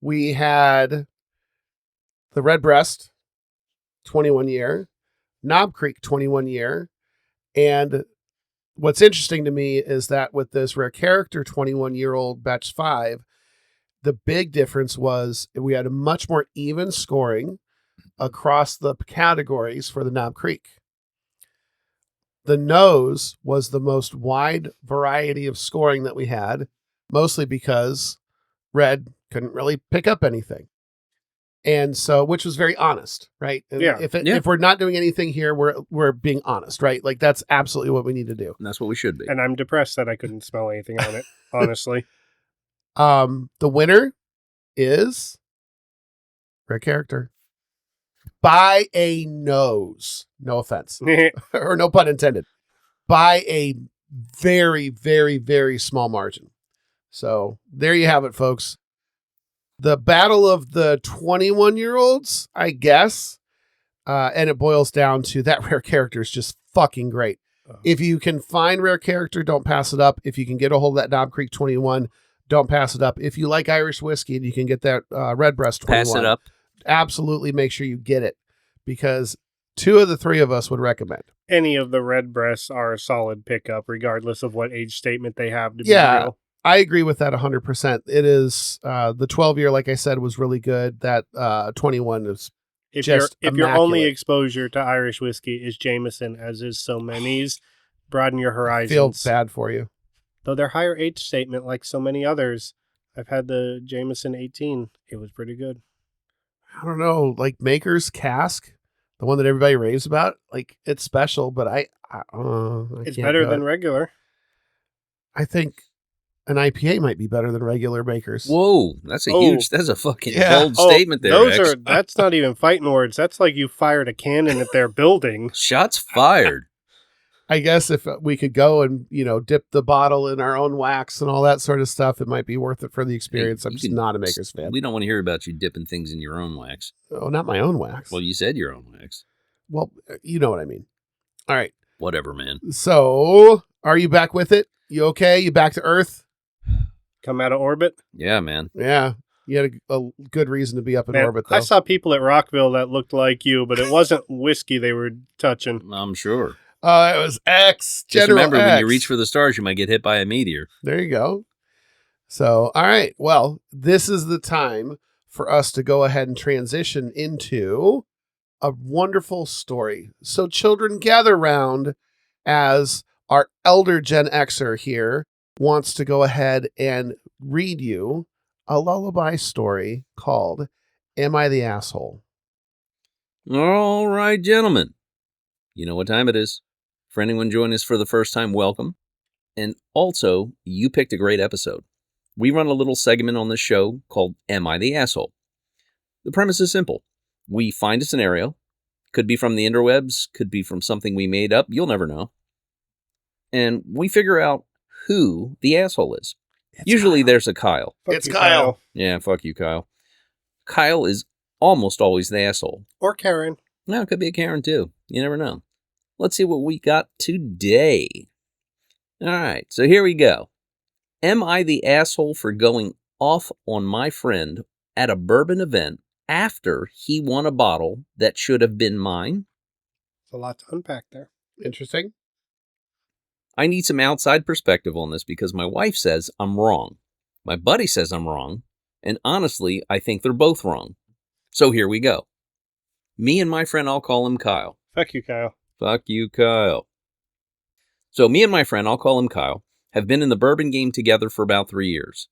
we had the Redbreast 21 year, Knob Creek 21 year, and what's interesting to me is that with this Rare Character 21-year-old batch 5, the big difference was we had a much more even scoring across the categories for the Knob Creek. The nose was the most wide variety of scoring that we had, mostly because Red couldn't really pick up anything. And so, which was very honest, right? And Yeah. If we're not doing anything here, we're being honest, right? Like that's absolutely what we need to do. And that's what we should be. And I'm depressed that I couldn't smell anything on it, honestly. The winner is Rare Character by a nose. No offense, or no pun intended. By a very, very, very small margin. So there you have it, folks. The battle of the 21-year-olds, I guess. And it boils down to that Rare Character is just fucking great. If you can find Rare Character, don't pass it up. If you can get a hold of that Knob Creek 21, don't pass it up. If you like Irish whiskey and you can get that Redbreast 21, Pass it up. absolutely make sure you get it, because 2 of the 3 of us would recommend. Any of the Redbreasts are a solid pickup, regardless of what age statement they have to be Yeah. real. I agree with that 100%. It is the 12 year, like I said, was really good. That 21 is If just your only immaculate. exposure to Irish whiskey is Jameson, as is so many's, broaden your I horizons. feel bad for you. Though they're higher age statement, like so many others. I've had the Jameson 18. It was pretty good. I don't know, like Maker's Cask, the one that everybody raves about. Like it's special, but I It's can't better do than it. regular. I think an IPA might be better than regular Maker's. Whoa, that's a fucking Yeah. bold statement there, Those Rex. that's not even fighting words. That's like you fired a cannon at their building. Shots fired. I guess if we could go and, dip the bottle in our own wax and all that sort of stuff, it might be worth it for the experience. I'm you just can- not a Maker's fan. We don't want to hear about you dipping things in your own wax. Oh, not my own wax. Well, you said your own wax. Well, you know what I mean. All right. Whatever, man. So, are you back with it? You okay? You back to Earth? Come out of orbit. Yeah, man. Yeah. You had a good reason to be up in Man, orbit, though. I saw people at Rockville that looked like you, but it wasn't whiskey they were touching. I'm sure. It was X. Just General remember, when X. you reach for the stars, you might get hit by a meteor. There you go. So, all right. Well, this is the time for us to go ahead and transition into a wonderful story. So, children, gather round as our elder Gen Xer here wants to go ahead and read you a lullaby story called Am I the Asshole? All right, gentlemen. You know what time it is. For anyone joining us for the first time, welcome. And also, you picked a great episode. We run a little segment on this show called Am I the Asshole? The premise is simple. We find a scenario, Could be from the interwebs, could be from something we made up. You'll never know. And we figure out who the asshole is. Usually there's a Kyle. Fuck It's you, Kyle. Yeah, fuck you, Kyle. Kyle is almost always the asshole. Or Karen. No, it could be a Karen too. You never know. Let's see what we got today. All right, so here we go. Am I the asshole for going off on my friend at a bourbon event after he won a bottle that should have been mine? There's a lot to unpack there. Interesting. I need some outside perspective on this because my wife says I'm wrong. My buddy says I'm wrong. And honestly, I think they're both wrong. So here we go. Me and my friend, I'll call him Kyle. Fuck you, Kyle. Fuck you, Kyle. So me and my friend, I'll call him Kyle, have been in the bourbon game together for about 3 years.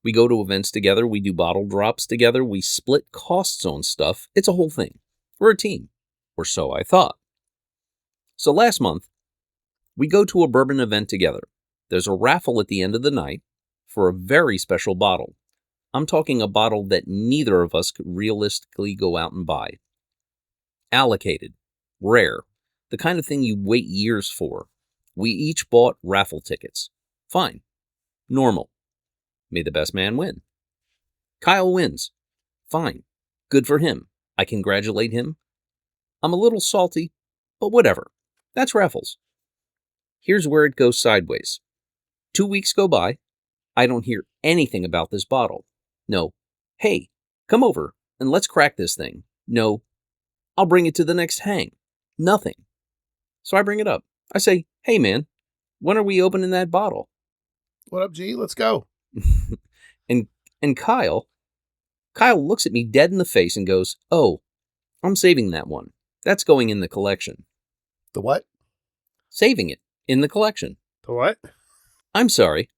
We go to events together. We do bottle drops together. We split costs on stuff. It's a whole thing. We're a team. Or so I thought. So last month, we go to a bourbon event together. There's a raffle at the end of the night for a very special bottle. I'm talking a bottle that neither of us could realistically go out and buy. Allocated. Rare. The kind of thing you wait years for. We each bought raffle tickets. Fine. Normal. May the best man win. Kyle wins. Fine. Good for him. I congratulate him. I'm a little salty, but whatever. That's raffles. Here's where it goes sideways. 2 weeks go by. I don't hear anything about this bottle. No. Hey, come over and let's crack this thing. No. I'll bring it to the next hang. Nothing. So I bring it up. I say, hey man, when are we opening that bottle? What up, G? Let's go. and Kyle looks at me dead in the face and goes, oh, I'm saving that one. That's going in the collection. The what? Saving it in the collection. The what? I'm sorry.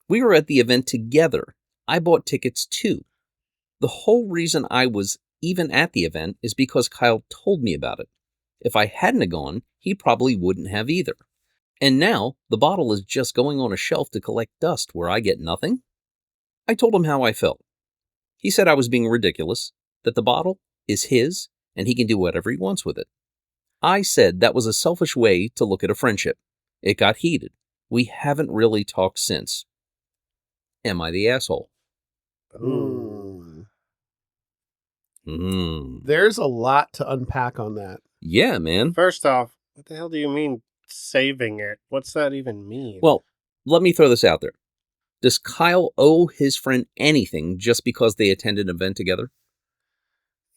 We were at the event together. I bought tickets too. The whole reason I was even at the event is because Kyle told me about it. If I hadn't have gone, he probably wouldn't have either. And now the bottle is just going on a shelf to collect dust where I get nothing? I told him how I felt. He said I was being ridiculous, that the bottle is his and he can do whatever he wants with it. I said that was a selfish way to look at a friendship. It got heated. We haven't really talked since. Am I the asshole? Ooh. Mm. There's a lot to unpack on that. Yeah, man. First off, what the hell do you mean saving it? What's that even mean? Well, let me throw this out there. Does Kyle owe his friend anything just because they attended an event together?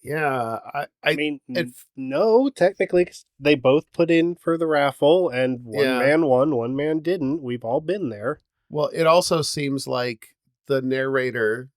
Yeah, I mean, if- no, technically, 'cause they both put in for the raffle, and one Yeah. man won, one man didn't. We've all been there. Well, it also seems like the narrator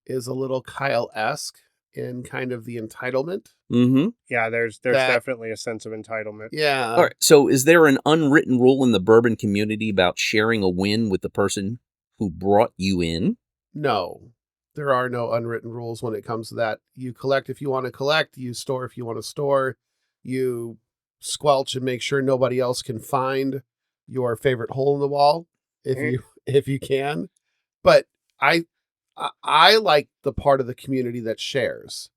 is a little Kyle-esque in kind of the entitlement. Mm-hmm. Yeah, there's That- definitely a sense of entitlement. Yeah. All right. So is there an unwritten rule in the bourbon community about sharing a win with the person who brought you in? No, there are no unwritten rules when it comes to that. You collect if you want to collect, you store if you want to store, you squelch and make sure nobody else can find your favorite hole in the wall if you can. But I like the part of the community that shares.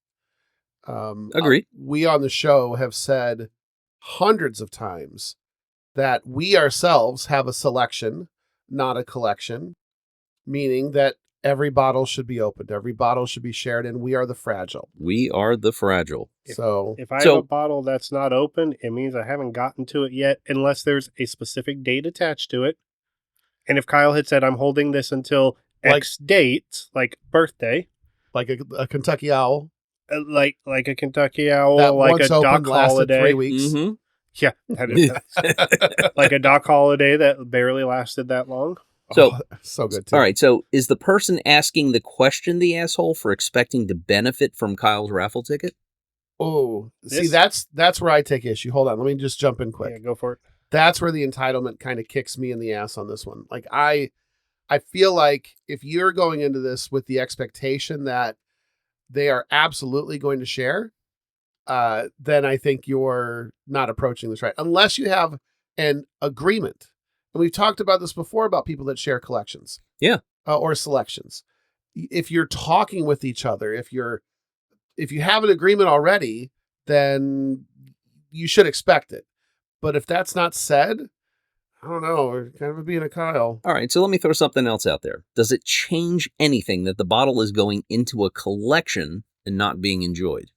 Agreed. We on the show have said hundreds of times that we ourselves have a selection, not a collection, meaning that every bottle should be opened, every bottle should be shared, and we are the fragile. We are the fragile. So If I have So- a bottle that's not open, it means I haven't gotten to it yet, unless there's a specific date attached to it. And if Kyle had said, I'm holding this until X date, like birthday, like a Kentucky Owl like a Kentucky Owl, that like once a opened Doc lasted Holiday. 3 weeks. Mm-hmm. Yeah, that is, like a Doc Holiday that barely lasted that long. So- Oh, so good too. All right. So is the person asking the question the asshole for expecting to benefit from Kyle's raffle ticket? Oh, see, This- that's where I take issue. Hold on, let me just jump in quick. Yeah, go for it. That's where the entitlement kind of kicks me in the ass on this one. Like I feel like if you're going into this with the expectation that they are absolutely going to share, then I think you're not approaching this right. Unless you have an agreement. And we've talked about this before about people that share collections. Yeah. Or selections. If you're talking with each other, if you have an agreement already, then you should expect it. But if that's not said, I don't know. We're kind of being a Kyle. All right, so let me throw something else out there. Does it change anything that the bottle is going into a collection and not being enjoyed?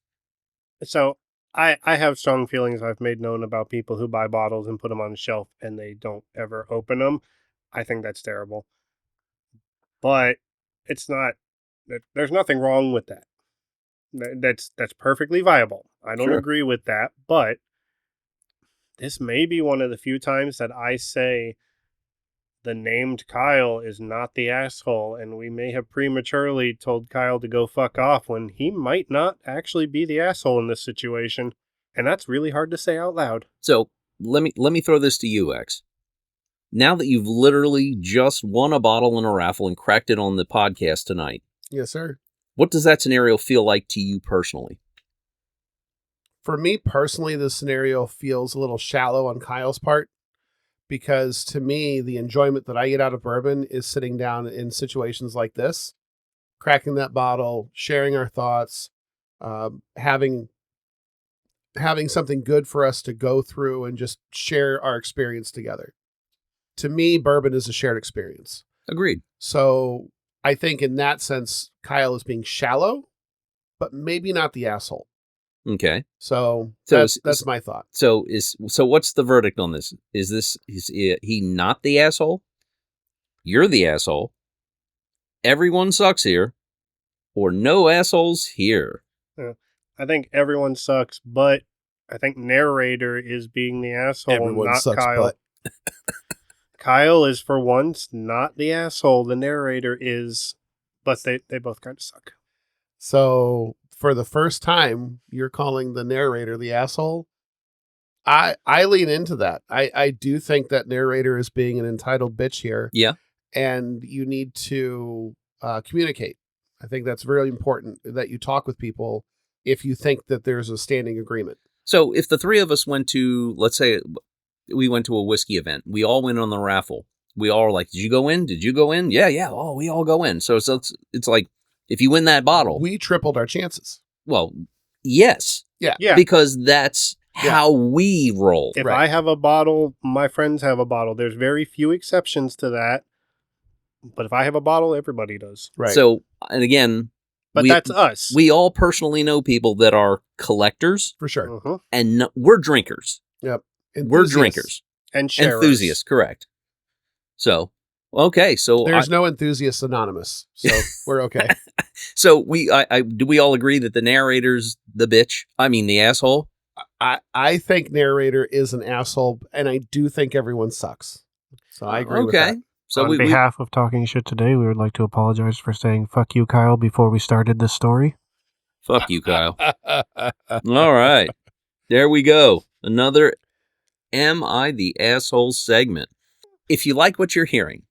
So I have strong feelings I've made known about people who buy bottles and put them on the shelf and they don't ever open them. I think that's terrible. But it's not, there's nothing wrong with that. That's perfectly viable. I don't Sure. agree with that, but this may be one of the few times that I say the named Kyle is not the asshole, and we may have prematurely told Kyle to go fuck off when he might not actually be the asshole in this situation, and that's really hard to say out loud. So let me throw this to you, X. Now that you've literally just won a bottle in a raffle and cracked it on the podcast tonight, Yes, sir. what does that scenario feel like to you personally? For me personally, this scenario feels a little shallow on Kyle's part, because to me, the enjoyment that I get out of bourbon is sitting down in situations like this, cracking that bottle, sharing our thoughts, having something good for us to go through and just share our experience together. To me, bourbon is a shared experience. Agreed. So I think in that sense, Kyle is being shallow, but maybe not the asshole. Okay. So So that's my thought. So what's the verdict on this? Is he not the asshole? You're the asshole. Everyone sucks here, or no assholes here. I think everyone sucks, but I think narrator is being the asshole, Everyone not sucks, Kyle. but Kyle is for once not the asshole. The narrator is, but they both kind of suck. so for the first time, you're calling the narrator the asshole. I lean into that. I do think that narrator is being an entitled bitch here. Yeah. And you need to communicate. I think that's very important that you talk with people if you think that there's a standing agreement. So if the three of us went to, let's say, we went to a whiskey event, we all went on the raffle. We all were like, "Did you go in? Did you go in? Yeah. Oh, we all go in." So it's like, if you win that bottle, We tripled our chances. well, yes, Yeah. because that's how we roll. If Right. I have a bottle, my friends have a bottle. There's very few exceptions to that. But if I have a bottle, everybody does. Right. So, and again, But that's us. we all personally know people that are collectors, for sure. Mhm. and we're drinkers. Yep. We're Enthusiasts. drinkers. And sharers. Enthusiasts, correct. So, okay, so There's no enthusiasts anonymous, so we're okay. so do we all agree that the narrator's the bitch? I mean, the asshole? I think narrator is an asshole, and I do think everyone sucks. So I agree with that. So On we behalf of Talking Shit Today, we would like to apologize for saying "fuck you, Kyle" before we started this story. fuck you, Kyle. All right, there we go. Another "Am I the Asshole" segment. If you like what you're hearing,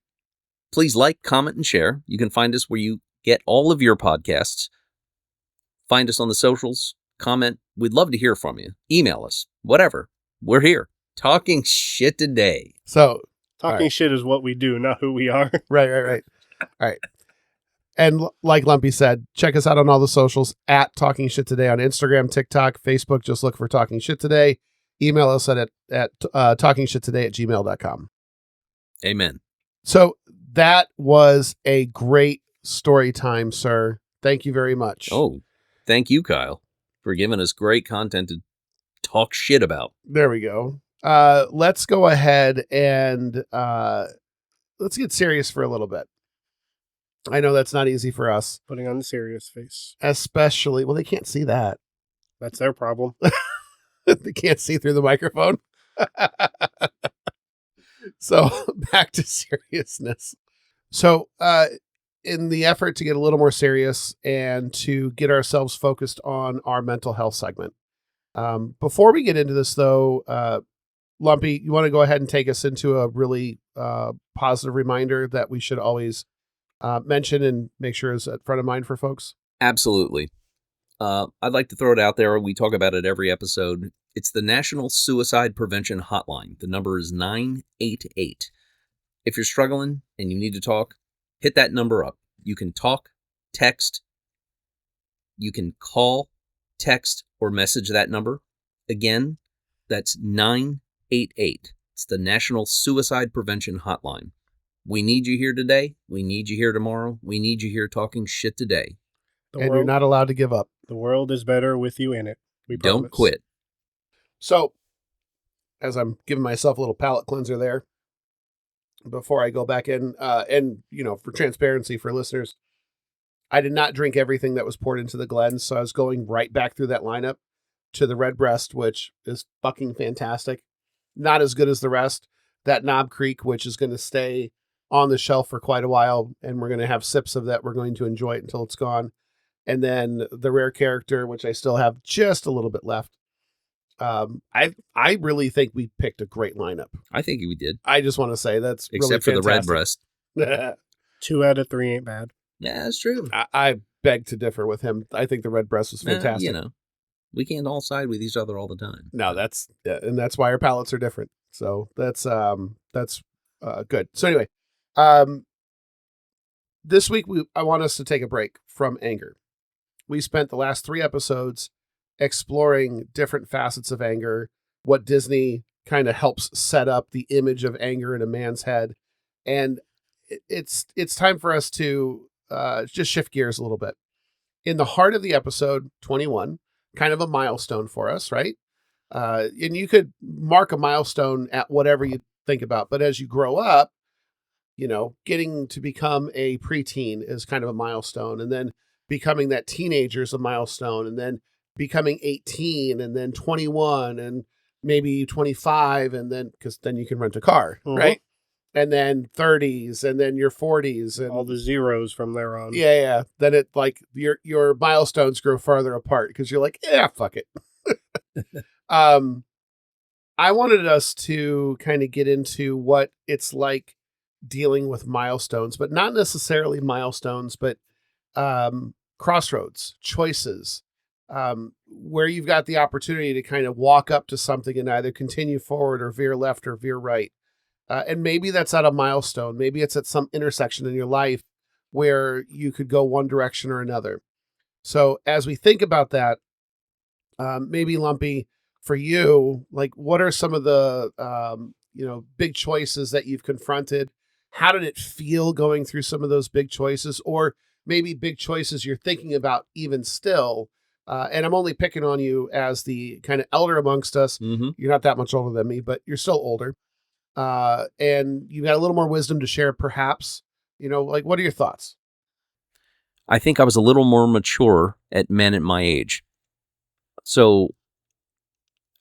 please like, comment, and share. You can find us where you get all of your podcasts. Find us on the socials. Comment. We'd love to hear from you. Email us. Whatever. We're here. Talking Shit Today. So Talking Right. shit is what we do, not who we are. right. All right. And like Lumpy said, check us out on all the socials at Talking Shit Today on Instagram, TikTok, Facebook. Just look for Talking Shit Today. Email us at talkingshittoday@gmail.com. Amen. So that was a great story time, sir. Thank you very much. Oh, thank you, Kyle, for giving us great content to talk shit about. There we go. Let's go ahead and let's get serious for a little bit. I know that's not easy for us, Putting on the serious face. especially, well, they can't see that. That's their problem. They can't see through the microphone. So back to seriousness. So in the effort to get a little more serious and to get ourselves focused on our mental health segment. Before we get into this, though, Lumpy, you want to go ahead and take us into a really positive reminder that we should always mention and make sure is at front of mind for folks? Absolutely. I'd like to throw it out there. We talk about it every episode. It's the National Suicide Prevention Hotline. The number is 988. If you're struggling and you need to talk, hit that number up. You can talk, text, you can call, text or message that number. Again, that's 988. It's the National Suicide Prevention Hotline. We need you here today. We need you here tomorrow. We need you here talking shit today. You're not allowed to give up. The world is better with you in it. We Don't promise. quit. So, as I'm giving myself a little palate cleanser there, before I go back in, and, for transparency for listeners, I did not drink everything that was poured into the Glens, so I was going right back through that lineup to the Redbreast, which is fucking fantastic. Not as good as the rest. That Knob Creek, which is going to stay on the shelf for quite a while, and we're going to have sips of that. We're going to enjoy it until it's gone. And then the Rare Character, which I still have just a little bit left. I really think we picked a great lineup. I think we did. I just want to say that's Except really for the Redbreast. 2 out of 3 ain't bad. Yeah, that's true. I beg to differ with him. I think the Redbreast was fantastic. We can't all side with each other all the time. No, and that's why our palates are different. So that's good. So anyway, this week I want us to take a break from anger. We spent the last 3 episodes exploring different facets of anger, what Disney kind of helps set up the image of anger in a man's head, and it's time for us to just shift gears a little bit. In the heart of the episode, 21, kind of a milestone for us, right? And you could mark a milestone at whatever you think about, but as you grow up, getting to become a preteen is kind of a milestone, and then becoming that teenager is a milestone, and then becoming 18, and then 21, and maybe 25, and then because then you can rent a car, right? And then 30s, and then your 40s, and all the zeros from there on. Yeah. Then it your milestones grow farther apart because you're like, yeah, fuck it. I wanted us to kind of get into what it's like dealing with milestones, but not necessarily milestones, but crossroads, choices, where you've got the opportunity to kind of walk up to something and either continue forward or veer left or veer right. And maybe that's at a milestone. Maybe it's at some intersection in your life where you could go one direction or another. So as we think about that, maybe Lumpy, for you, like, what are some of the, big choices that you've confronted? How did it feel going through some of those big choices, or maybe big choices you're thinking about even still? And I'm only picking on you as the kind of elder amongst us. Mm-hmm. You're not that much older than me, but you're still older. And you got a little more wisdom to share, perhaps. What are your thoughts? I think I was a little more mature at men at my age. So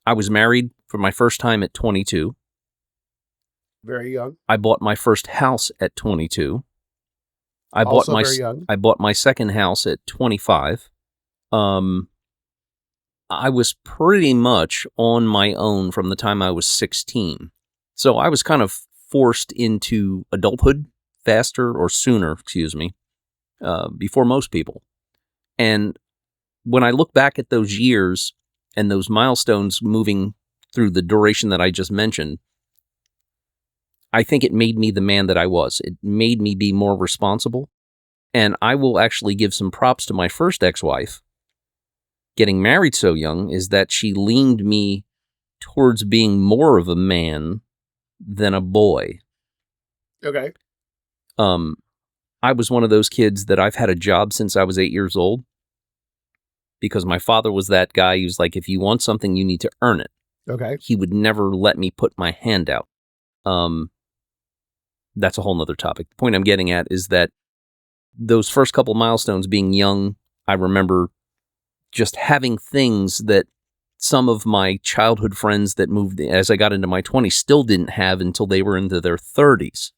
I was married for my first time at 22. Very young. I bought my first house at 22. I very young. I bought my second house at 25. I was pretty much on my own from the time I was 16. So I was kind of forced into adulthood sooner, before most people. And when I look back at those years and those milestones moving through the duration that I just mentioned, I think it made me the man that I was. It made me be more responsible. And I will actually give some props to my first ex-wife. Getting married so young is that she leaned me towards being more of a man than a boy. Okay. I was one of those kids that I've had a job since I was 8 years old because my father was that guy who's like, if you want something, you need to earn it. Okay. He would never let me put my hand out. That's a whole nother topic. The point I'm getting at is that those first couple milestones, being young, I remember just having things that some of my childhood friends that moved as I got into my 20s still didn't have until they were into their 30s.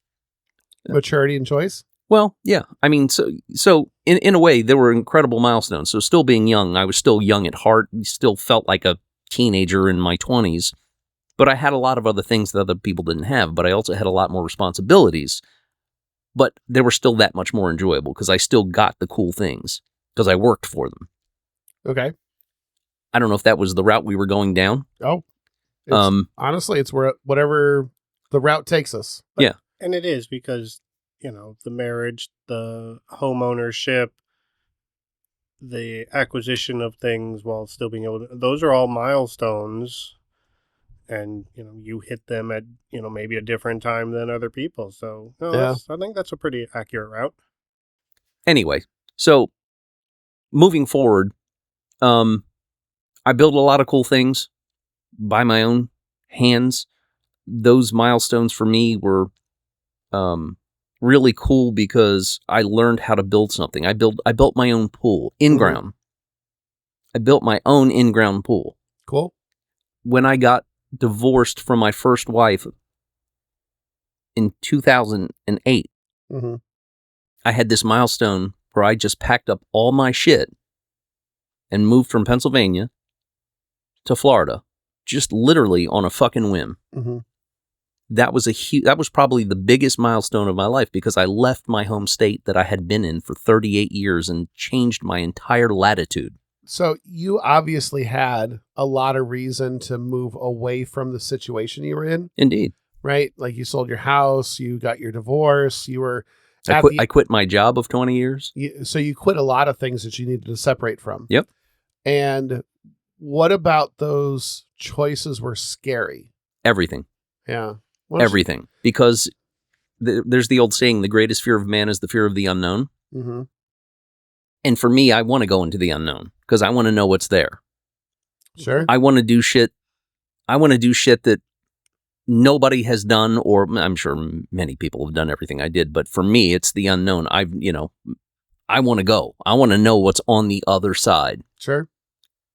Maturity and choice? Well, yeah. I mean, so in a way, there were incredible milestones. So still being young, I was still young at heart, still felt like a teenager in my 20s, but I had a lot of other things that other people didn't have, but I also had a lot more responsibilities, but they were still that much more enjoyable because I still got the cool things because I worked for them. Okay. I don't know if that was the route we were going down. Oh, honestly, it's whatever the route takes us. Yeah. And it is because, the marriage, the home ownership, the acquisition of things while still being able to, those are all milestones, and you hit them at maybe a different time than other people. So no, I think that's a pretty accurate route. Anyway, so moving forward, I built a lot of cool things by my own hands. Those milestones for me were really cool because I learned how to build something. I built my own pool in ground. I built my own in-ground pool. Cool. When I got divorced from my first wife in 2008, I had this milestone where I just packed up all my shit and moved from Pennsylvania to Florida, just literally on a fucking whim. That was probably the biggest milestone of my life because I left my home state that I had been in for 38 years and changed my entire latitude. So you obviously had a lot of reason to move away from the situation you were in. Indeed. Right? Like you sold your house, you got your divorce, you were... I quit my job of 20 years. So you quit a lot of things that you needed to separate from. Yep. And what about those choices were scary? Everything. Yeah. Everything. Because there's the old saying, the greatest fear of man is the fear of the unknown. And for me, I want to go into the unknown because I want to know what's there. Sure. I want to do shit. I want to do shit that nobody has done, or I'm sure many people have done everything I did, but for me, it's the unknown. I want to go. I want to know what's on the other side. Sure.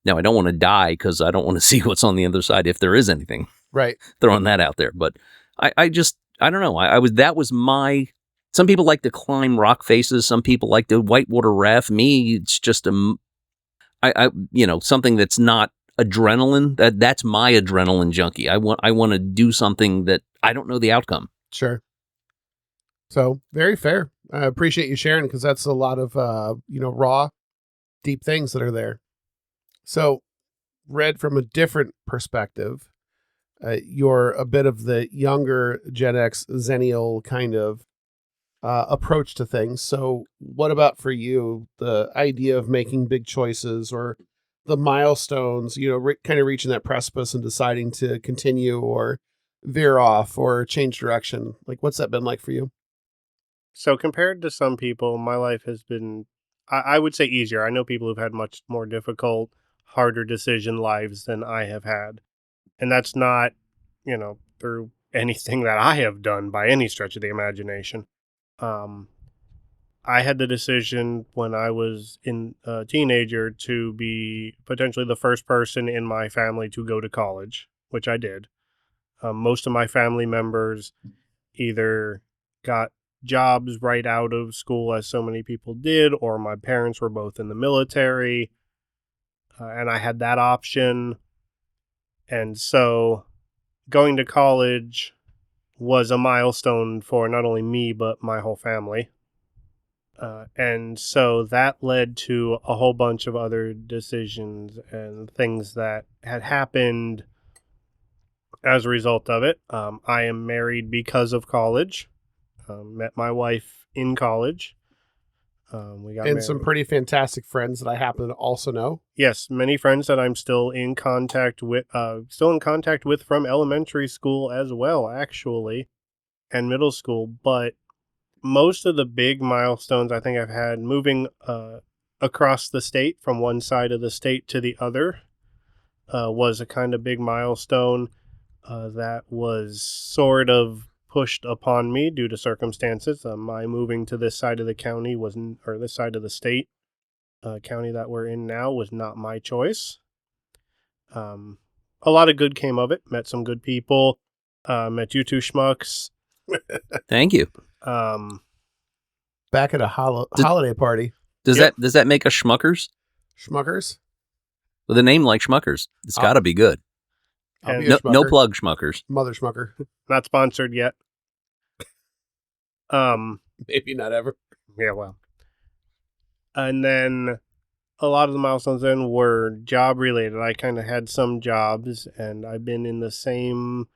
Now, I don't want to die because I don't want to see what's on the other side if there is anything. Right. Throwing that out there. But I don't know. That was my, some people like to climb rock faces. Some people like to whitewater raft. Me, it's just something that's not adrenaline. That's my adrenaline junkie. I want to do something that I don't know the outcome. Sure. So very fair. I appreciate you sharing because that's a lot of, raw, deep things that are there. So Red, from a different perspective, you're a bit of the younger Gen X Zennial kind of approach to things. So what about for you, the idea of making big choices or the milestones, kind of reaching that precipice and deciding to continue or veer off or change direction? Like, what's that been like for you? So compared to some people, my life has been, I would say, easier. I know people who've had much more difficult, harder decision lives than I have had. And that's not, through anything that I have done by any stretch of the imagination. I had the decision when I was a teenager to be potentially the first person in my family to go to college, which I did. Most of my family members either got jobs right out of school, as so many people did, or my parents were both in the military, and I had that option. And so going to college was a milestone for not only me, but my whole family. And so that led to a whole bunch of other decisions and things that had happened as a result of it. I am married because of college. Met my wife in college. We got married. Some pretty fantastic friends that I happen to also know. Yes, many friends that I'm still in contact with from elementary school as well, actually, and middle school. But most of the big milestones I think I've had moving across the state from one side of the state to the other was a kind of big milestone that was sort of pushed upon me due to circumstances. My moving to this side of the county this side of the state, county that we're in now, was not my choice. A lot of good came of it. Met some good people. Met you two schmucks. Thank you. Back at a holiday party. Does that make us schmuckers? Schmuckers? With a name like Schmuckers, it's got to be good. No plug, Schmuckers. Mother Schmucker. Not sponsored yet. Maybe not ever. Yeah, well. And then a lot of the milestones then were job related. I kind of had some jobs, and I've been in the same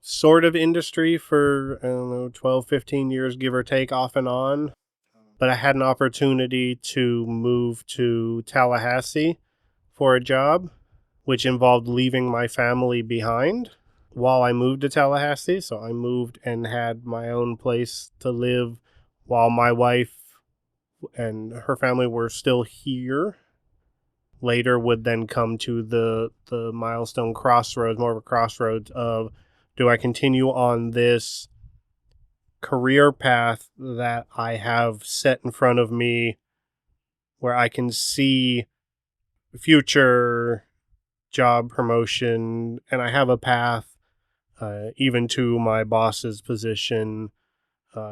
sort of industry for, 12, 15 years, give or take, off and on. but I had an opportunity to move to Tallahassee for a job, which involved leaving my family behind while I moved to Tallahassee. So I moved and had my own place to live while my wife and her family were still here. Later would then come to the milestone crossroads, more of a crossroads of, do I continue on this career path that I have set in front of me where I can see future job promotion and I have a path even to my boss's position.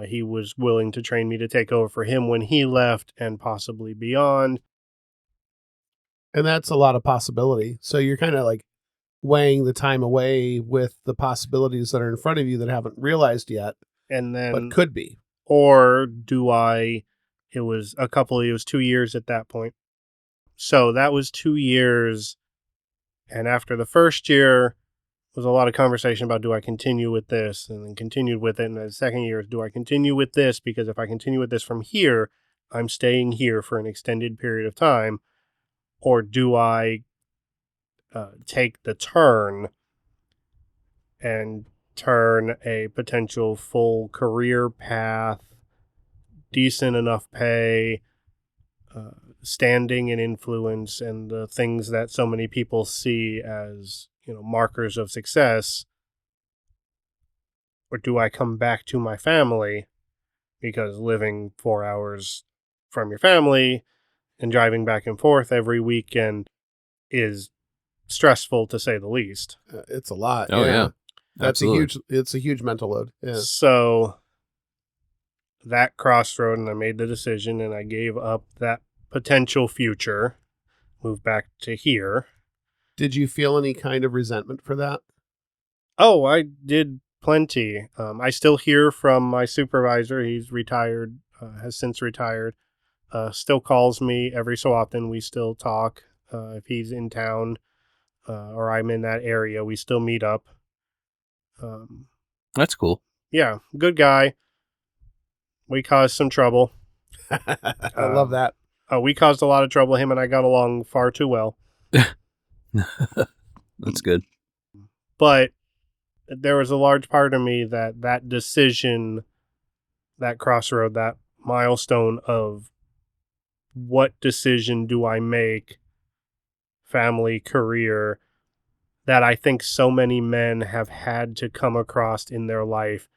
He was willing to train me to take over for him when he left and possibly beyond. And that's a lot of possibility. So you're kind of like weighing the time away with the possibilities that are in front of you that haven't realized yet, And then, but could be. or do I, it was 2 years at that point. So that was 2 years. And after the first year was a lot of conversation about, do I continue with this, and then continued with it. And the second year is, do I continue with this? Because if I continue with this from here, I'm staying here for an extended period of time. Or do I take the turn and turn a potential full career path, decent enough pay, standing and influence, and the things that so many people see as, markers of success? Or do I come back to my family, because living 4 hours from your family and driving back and forth every weekend is stressful, to say the least. It's a lot. Oh, yeah. That's Absolutely. it's a huge mental load. Yeah. So that crossroad, and I made the decision, and I gave up that potential future, moved back to here. Did you feel any kind of resentment for that? Oh, I did plenty. I still hear from my supervisor. He's retired, has since retired. Still calls me every so often. We still talk. If he's in town or I'm in that area, we still meet up. That's cool. Yeah, good guy. We caused some trouble. I love that. We caused a lot of trouble. Him and I got along far too well. That's good. But there was a large part of me that decision, that crossroad, that milestone of what decision do I make, family, career, that I think so many men have had to come across in their life,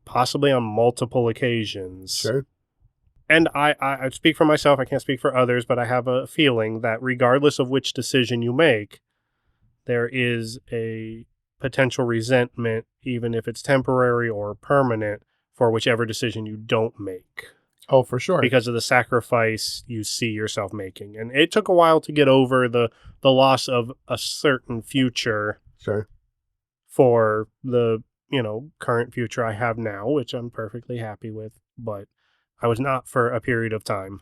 possibly on multiple occasions. Sure. And I speak for myself, I can't speak for others, but I have a feeling that regardless of which decision you make, there is a potential resentment, even if it's temporary or permanent, for whichever decision you don't make. Oh, for sure. Because of the sacrifice you see yourself making. And it took a while to get over the loss of a certain future Sure. for the, current future I have now, which I'm perfectly happy with, but I was not for a period of time.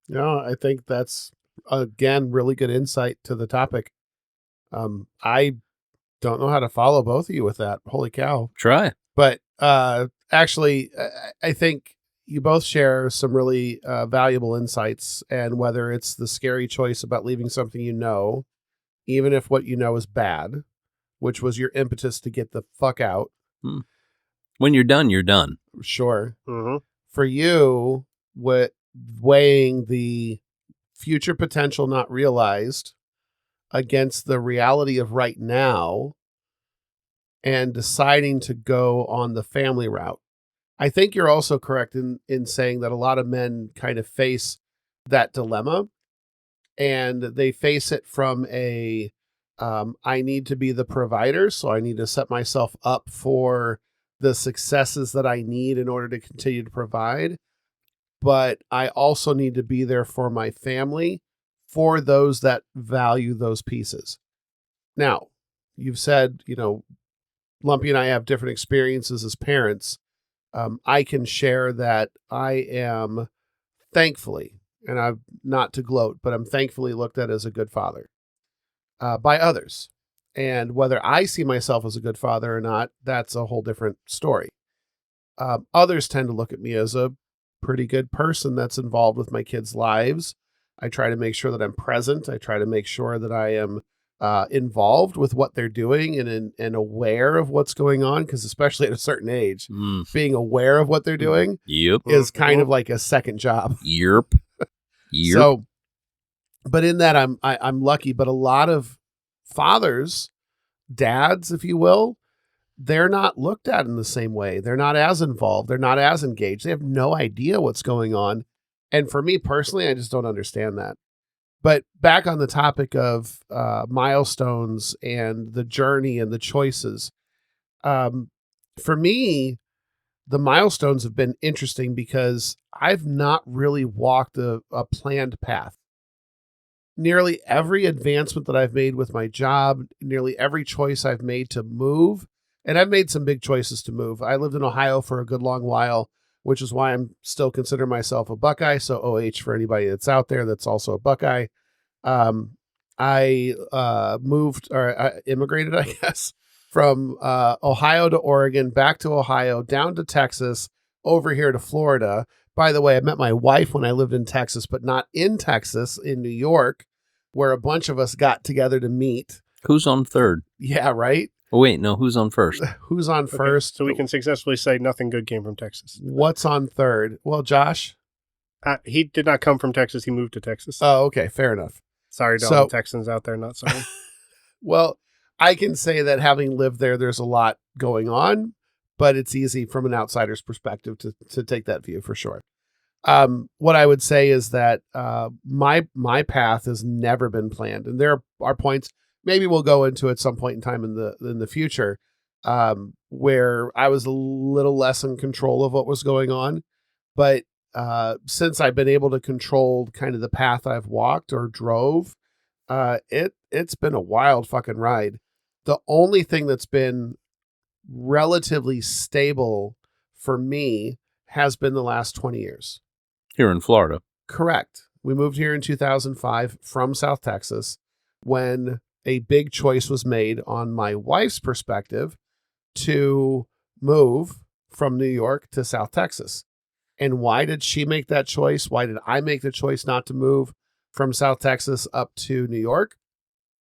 No, I think that's, again, really good insight to the topic. I don't know how to follow both of you with that. Holy cow. Try. But actually, I think you both share some really valuable insights, and whether it's the scary choice about leaving something even if what you know is bad, which was your impetus to get the fuck out. When you're done, you're done. Sure. Mm-hmm. For you, weighing the future potential not realized against the reality of right now and deciding to go on the family route. I think you're also correct in saying that a lot of men kind of face that dilemma, and they face it from I need to be the provider, so I need to set myself up for the successes that I need in order to continue to provide. But I also need to be there for my family, for those that value those pieces. Now, you've said, Lumpy and I have different experiences as parents. I can share that I am thankfully, and I'm not to gloat, but I'm thankfully looked at as a good father by others. And whether I see myself as a good father or not, that's a whole different story. Others tend to look at me as a pretty good person that's involved with my kids' lives. I try to make sure that I'm present. I try to make sure that I am involved with what they're doing and aware of what's going on. Because especially at a certain age, being aware of what they're doing is kind of like a second job. Yep. So, but in that, I'm lucky. But a lot of fathers, dads, if you will, they're not looked at in the same way. They're not as involved. They're not as engaged. They have no idea what's going on. And for me personally, I just don't understand that. But back on the topic of milestones and the journey and the choices, for me, the milestones have been interesting because I've not really walked a planned path. Nearly every advancement that I've made with my job, nearly every choice I've made to move, and I've made some big choices to move. I lived in Ohio for a good long while, which is why I'm still consider myself a Buckeye. So OH for anybody that's out there that's also a Buckeye. I moved or I immigrated, I guess, from Ohio to Oregon, back to Ohio, down to Texas, over here to Florida. By the way, I met my wife when I lived in Texas, but not in Texas, in New York, where a bunch of us got together to meet. Who's on third? Yeah, right? Oh, wait, no, who's on first? Who's on first? So we can successfully say nothing good came from Texas. What's on third? Well, Josh? He did not come from Texas. He moved to Texas. Oh, okay. Fair enough. Sorry to all the Texans out there. Not sorry. Well, I can say that having lived there, there's a lot going on, but it's easy from an outsider's perspective to take that view for sure. What I would say is that my path has never been planned, and there are points maybe we'll go into at some point in time in the future where I was a little less in control of what was going on, but since I've been able to control kind of the path I've walked or drove, it's been a wild fucking ride. The only thing that's been relatively stable for me has been the last 20 years. Here in Florida. Correct. We moved here in 2005 from South Texas when a big choice was made on my wife's perspective to move from New York to South Texas. And why did she make that choice? Why did I make the choice not to move from South Texas up to New York?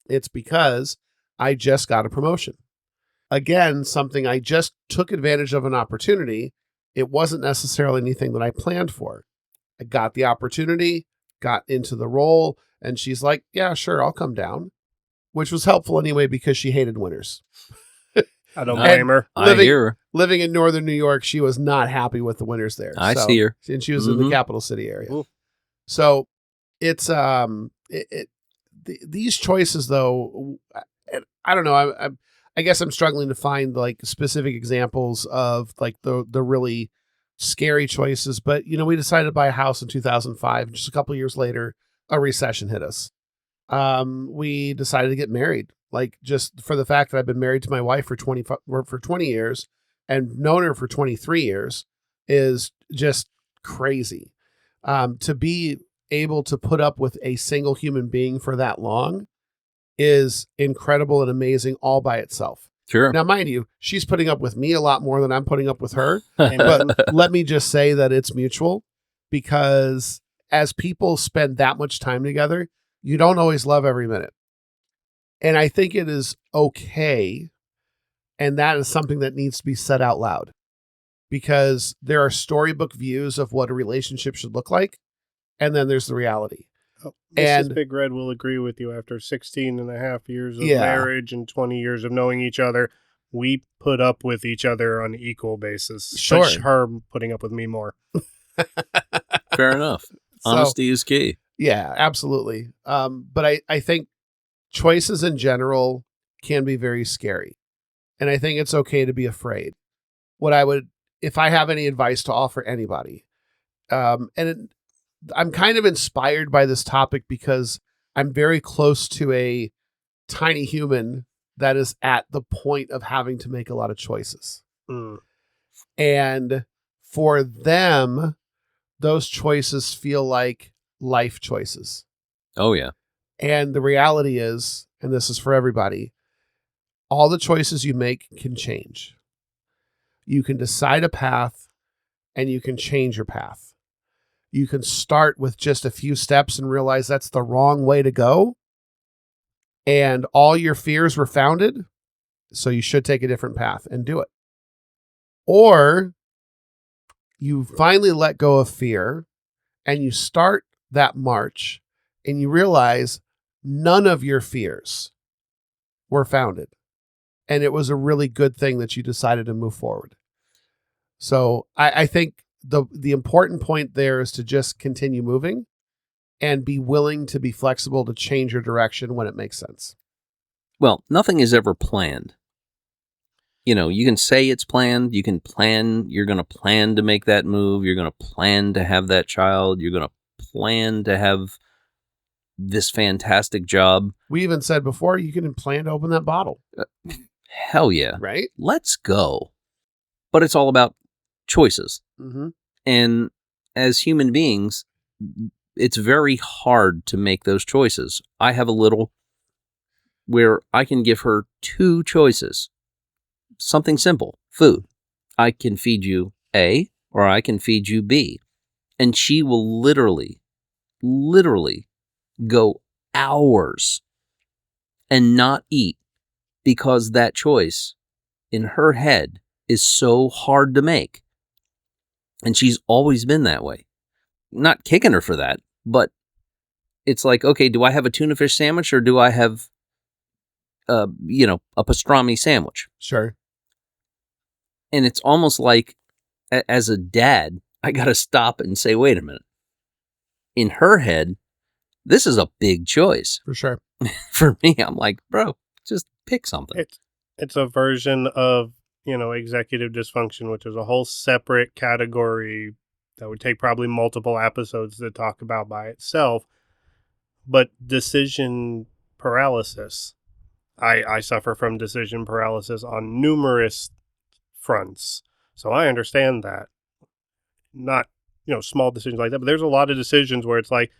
It's because I just got a promotion. Again, something I just took advantage of an opportunity. It wasn't necessarily anything that I planned for. I got the opportunity, got into the role, and she's like, yeah, sure, I'll come down, which was helpful anyway because she hated winters. I don't blame her. I hear her. Living in northern New York, she was not happy with the winters there. I see her. And she was in the capital city area. Ooh. So it's these choices though, I don't know. I guess I'm struggling to find like specific examples of like the really scary choices. But we decided to buy a house in 2005. Just a couple of years later, a recession hit us. We decided to get married. Like just for the fact that I've been married to my wife for 20 years and known her for 23 years is just crazy. To be able to put up with a single human being for that long is incredible and amazing all by itself. Sure. Now, mind you, she's putting up with me a lot more than I'm putting up with her. But let me just say that it's mutual because as people spend that much time together, you don't always love every minute. And I think it is okay. And that is something that needs to be said out loud because there are storybook views of what a relationship should look like. And then there's the reality. Mrs. Big Red will agree with you after 16 and a half years of marriage and 20 years of knowing each other. We put up with each other on an equal basis. Sure. But her putting up with me more. Fair enough. Honesty is key. Yeah, absolutely. But I think choices in general can be very scary. And I think it's okay to be afraid. If I have any advice to offer anybody, I'm kind of inspired by this topic because I'm very close to a tiny human that is at the point of having to make a lot of choices. And for them, those choices feel like life choices. Oh, yeah. And the reality is, and this is for everybody, all the choices you make can change. You can decide a path and you can change your path. You can start with just a few steps and realize that's the wrong way to go. And all your fears were founded. So you should take a different path and do it. Or you finally let go of fear and you start that march and you realize none of your fears were founded. And it was a really good thing that you decided to move forward. So I think the important point there is to just continue moving and be willing to be flexible to change your direction when it makes sense. Well, nothing is ever planned. You can say it's planned. You can plan. You're going to plan to make that move. You're going to plan to have that child. You're going to plan to have this fantastic job. We even said before, you can plan to open that bottle. Hell yeah. Right? Let's go. But it's all about choices. Mm-hmm. And as human beings, it's very hard to make those choices. I have a little where I can give her two choices. Something simple, food. I can feed you A or I can feed you B. And she will literally go hours and not eat because that choice in her head is so hard to make. And she's always been that way. Not kicking her for that, but it's like, okay, do I have a tuna fish sandwich or do I have, a pastrami sandwich? Sure. And it's almost like, as a dad, I got to stop and say, wait a minute. In her head, this is a big choice. For sure. For me, I'm like, bro, just pick something. It's a version of, executive dysfunction, which is a whole separate category that would take probably multiple episodes to talk about by itself. But decision paralysis. I suffer from decision paralysis on numerous fronts. So I understand that. Not, small decisions like that, but there's a lot of decisions where it's like,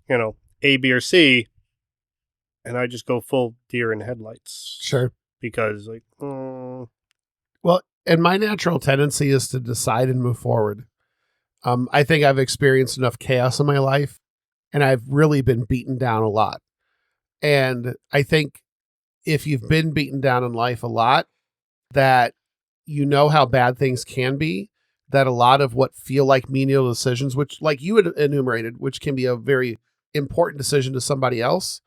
A, B, or C, and I just go full deer in headlights. Sure. Because Well, and my natural tendency is to decide and move forward. I think I've experienced enough chaos in my life, and I've really been beaten down a lot. And I think if you've been beaten down in life a lot, that you know how bad things can be, that a lot of what feel like menial decisions, which like you had enumerated, which can be a very important decision to somebody else,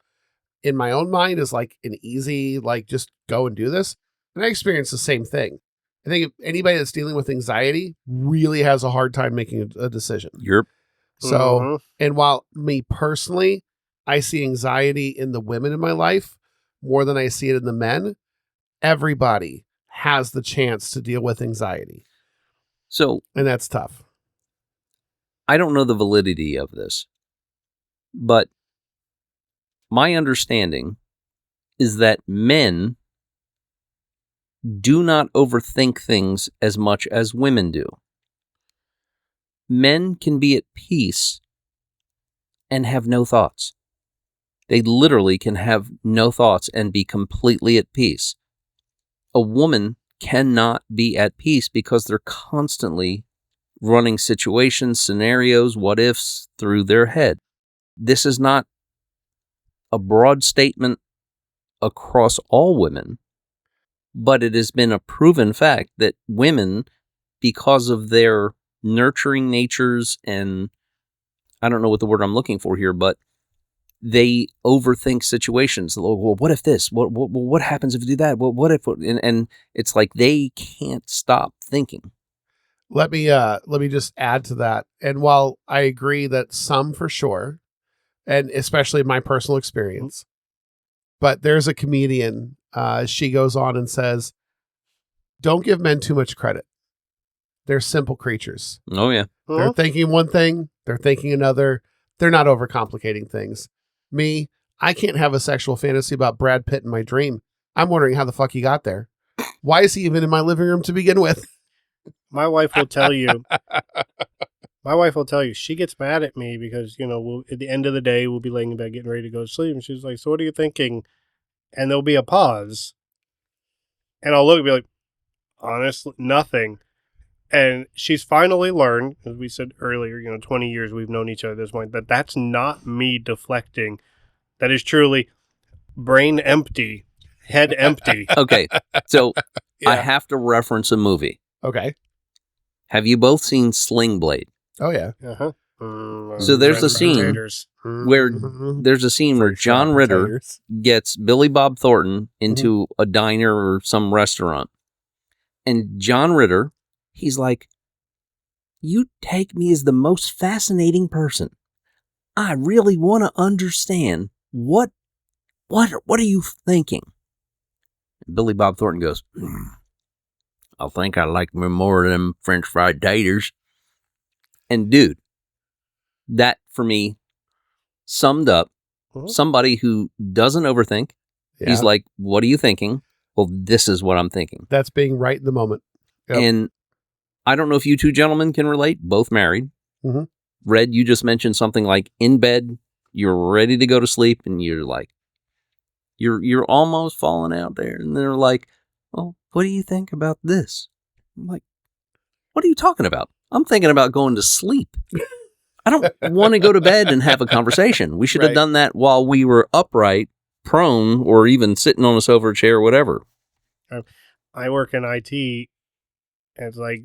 in my own mind is like an easy, like just go and do this. And I experienced the same thing. I think if anybody that's dealing with anxiety really has a hard time making a decision. Yep. So, and while me personally, I see anxiety in the women in my life more than I see it in the men, everybody has the chance to deal with anxiety. So, and that's tough. I don't know the validity of this, but my understanding is that men do not overthink things as much as women do. Men can be at peace and have no thoughts. They literally can have no thoughts and be completely at peace. A woman cannot be at peace because they're constantly running situations, scenarios, what ifs through their head. This is not a broad statement across all women, but it has been a proven fact that women, because of their nurturing natures, and I don't know what the word I'm looking for here, but they overthink situations. Well, what if this? What happens if you do that? What if? And it's like they can't stop thinking. Let me just add to that. And while I agree that some for sure, and especially my personal experience, but there's a comedian. She goes on and says, "Don't give men too much credit. They're simple creatures. Oh yeah, they're thinking one thing, they're thinking another. They're not overcomplicating things." Me, I can't have a sexual fantasy about Brad Pitt in my dream. I'm wondering how the fuck he got there. Why is he even in my living room to begin with? My wife will tell you. She gets mad at me because, at the end of the day, we'll be laying in bed getting ready to go to sleep. And she's like, "So what are you thinking?" And there'll be a pause. And I'll look and be like, "Honestly, nothing." And she's finally learned, as we said earlier, 20 years we've known each other at this point, that that's not me deflecting. That is truly brain empty, head empty. Okay, so I Yeah. have to reference a movie. Okay. Have you both seen Sling Blade? Oh, yeah. Uh-huh. So there's a scene Taters. where Mhm. there's a scene where For John sure, Ritter taters. gets Billy Bob Thornton into a diner or some restaurant. And John Ritter, he's like, you take me as the most fascinating person. I really want to understand what are you thinking? Billy Bob Thornton goes, I think I like me more of them French fried taters. And dude, that for me summed up Mhm. somebody who doesn't overthink. Yeah. He's like, what are you thinking? Well, this is what I'm thinking. That's being right in the moment. Yep. And I don't know if you two gentlemen can relate, both married. Mhm. Red, you just mentioned something like in bed, you're ready to go to sleep, and you're like, you're almost falling out there. And they're like, well, what do you think about this? I'm like, what are you talking about? I'm thinking about going to sleep. I don't want to go to bed and have a conversation. We should have Right. done that while we were upright, prone, or even sitting on a sofa or chair or whatever. I work in IT, and it's like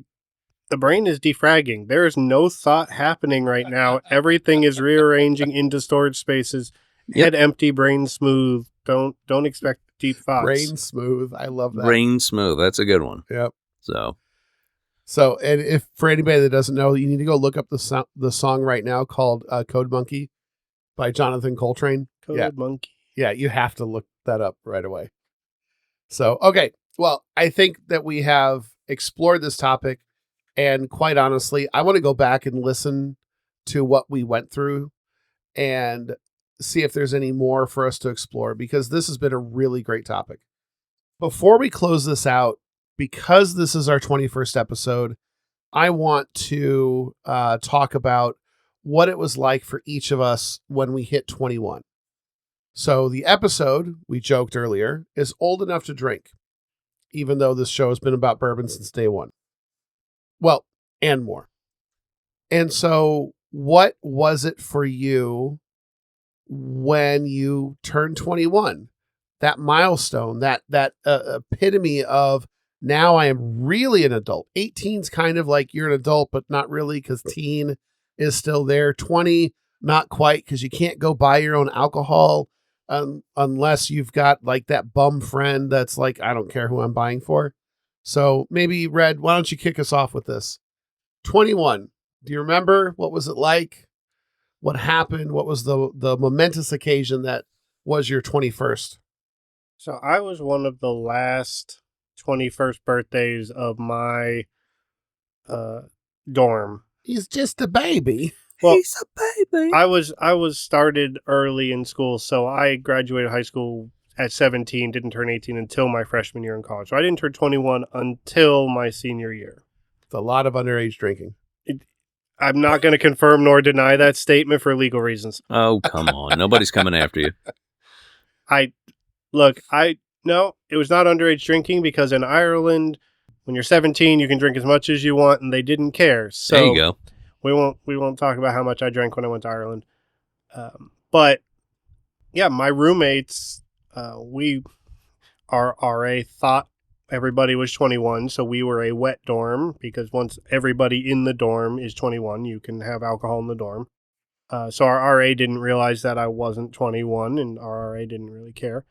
the brain is defragging. There is no thought happening right now. Everything is rearranging into storage spaces. Yep. Head empty, brain smooth. Don't expect deep thoughts. Brain smooth. I love that. Brain smooth. That's a good one. Yep. So, And if for anybody that doesn't know, you need to go look up the song right now called Code Monkey by Jonathan Coltrane. Code Yeah. monkey. Yeah, you have to look that up right away. So, okay. Well, I think that we have explored this topic. And quite honestly, I want to go back and listen to what we went through and see if there's any more for us to explore, because this has been a really great topic. Before we close this out, because this is our 21st episode, I want to talk about what it was like for each of us when we hit 21. So the episode, we joked earlier, is old enough to drink, even though this show has been about bourbon since day one. Well, and more. And so what was it for you when you turned 21? That milestone, that epitome of now I am really an adult. 18's kind of like you're an adult, but not really, because teen is still there. 20, not quite, because you can't go buy your own alcohol unless you've got like that bum friend that's like, I don't care who I'm buying for. So maybe, Red, why don't you kick us off with this? 21. Do you remember? What was it like? What happened? What was the momentous occasion that was your 21st? So I was one of the last 21st birthdays of my dorm. He's just a baby. Well, he's a baby. I was started early in school, so I graduated high school at 17, didn't turn 18 until my freshman year in college. So I didn't turn 21 until my senior year. It's a lot of underage drinking. I'm not going to confirm nor deny that statement for legal reasons. Oh, come on. Nobody's coming after you. No, it was not underage drinking, because in Ireland, when you're 17, you can drink as much as you want, and they didn't care. So There you go. we won't talk about how much I drank when I went to Ireland. But yeah, my roommates, our RA thought everybody was 21, so we were a wet dorm, because once everybody in the dorm is 21, you can have alcohol in the dorm. So our RA didn't realize that I wasn't 21, and our RA didn't really care.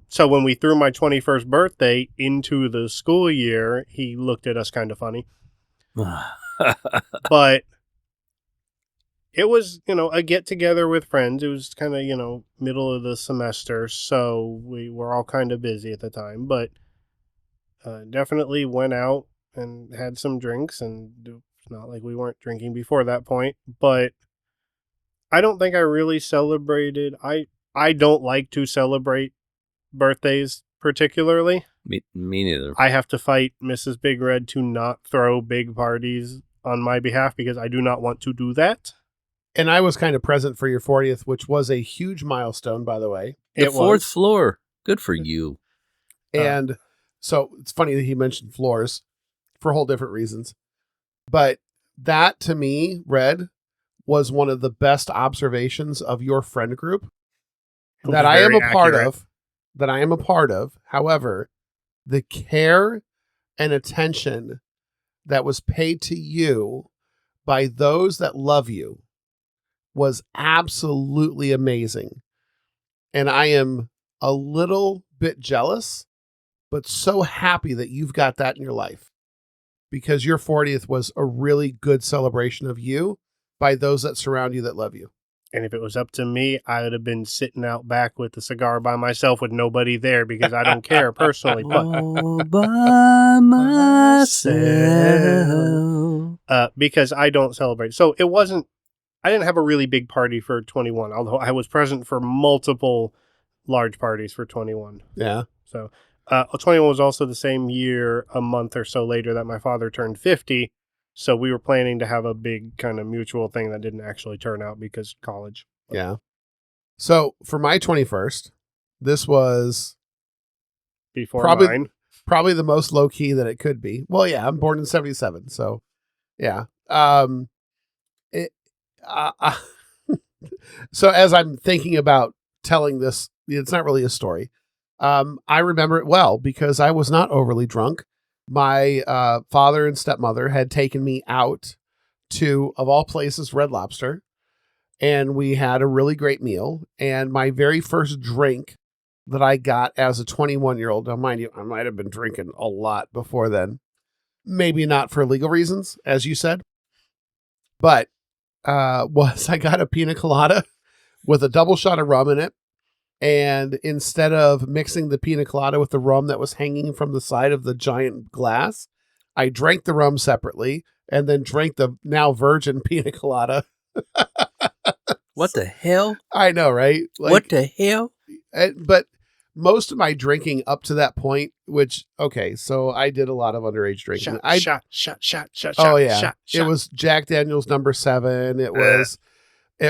So when we threw my 21st birthday into the school year, he looked at us kind of funny. But it was, a get together with friends. It was kind of, middle of the semester, so we were all kind of busy at the time, but definitely went out and had some drinks, and it's not like we weren't drinking before that point, but I don't think I really celebrated. I don't like to celebrate birthdays particularly. Me neither. I have to fight Mrs. Big Red to not throw big parties on my behalf, because I do not want to do that. And I was kind of present for your 40th, which was a huge milestone, by the way. The fourth floor. Good for you. And so it's funny that he mentioned floors for whole different reasons. But that to me, Red, was one of the best observations of your friend group that I am Very a part accurate. of. That I am a part of. However, the care and attention that was paid to you by those that love you was absolutely amazing. And I am a little bit jealous, but so happy that you've got that in your life, because your 40th was a really good celebration of you by those that surround you that love you. And if it was up to me, I would have been sitting out back with the cigar by myself with nobody there because I don't care personally. But All by myself. because I don't celebrate. So it wasn't, I didn't have a really big party for 21, although I was present for multiple large parties for 21. Yeah. So 21 was also the same year, a month or so later, that my father turned 50. So we were planning to have a big kind of mutual thing that didn't actually turn out because college. Yeah. So for my 21st, this was Before Probably- mine. probably the most low key that it could be. Well, yeah, I'm born in 77. So yeah. So as I'm thinking about telling this, it's not really a story. I remember it well because I was not overly drunk. My father and stepmother had taken me out to, of all places, Red Lobster, and we had a really great meal. And my very first drink that I got as a 21-year-old, now mind you, I might have been drinking a lot before then, maybe not for legal reasons, as you said, but was I got a pina colada with a double shot of rum in it. And instead of mixing the pina colada with the rum that was hanging from the side of the giant glass, I drank the rum separately and then drank the now virgin pina colada. What the hell? I know, right? What the hell? But most of my drinking up to that point, which, okay, so I did a lot of underage drinking. Shot. Oh yeah, shot. it was Jack Daniel's number 7. It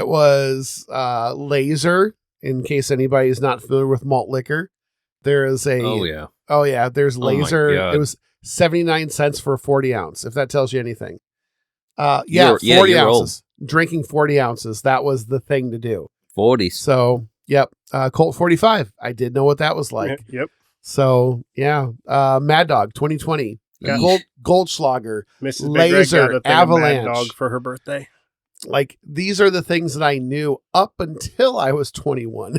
was Laser. In case anybody is not familiar with malt liquor, there is a there's Laser. God. It was 79 cents for a 40 ounce. If that tells you anything, 40 you're ounces. Drinking 40 ounces. That was the thing to do. 40s. So yep, Colt 45. I did know what that was like. Yep. So yeah, Mad Dog 2020, Yeah. Goldschlager, Mrs. Laser, Big Red got a thing of Mad Avalanche. Dog for her birthday. Like, these are the things that I knew up until I was 21.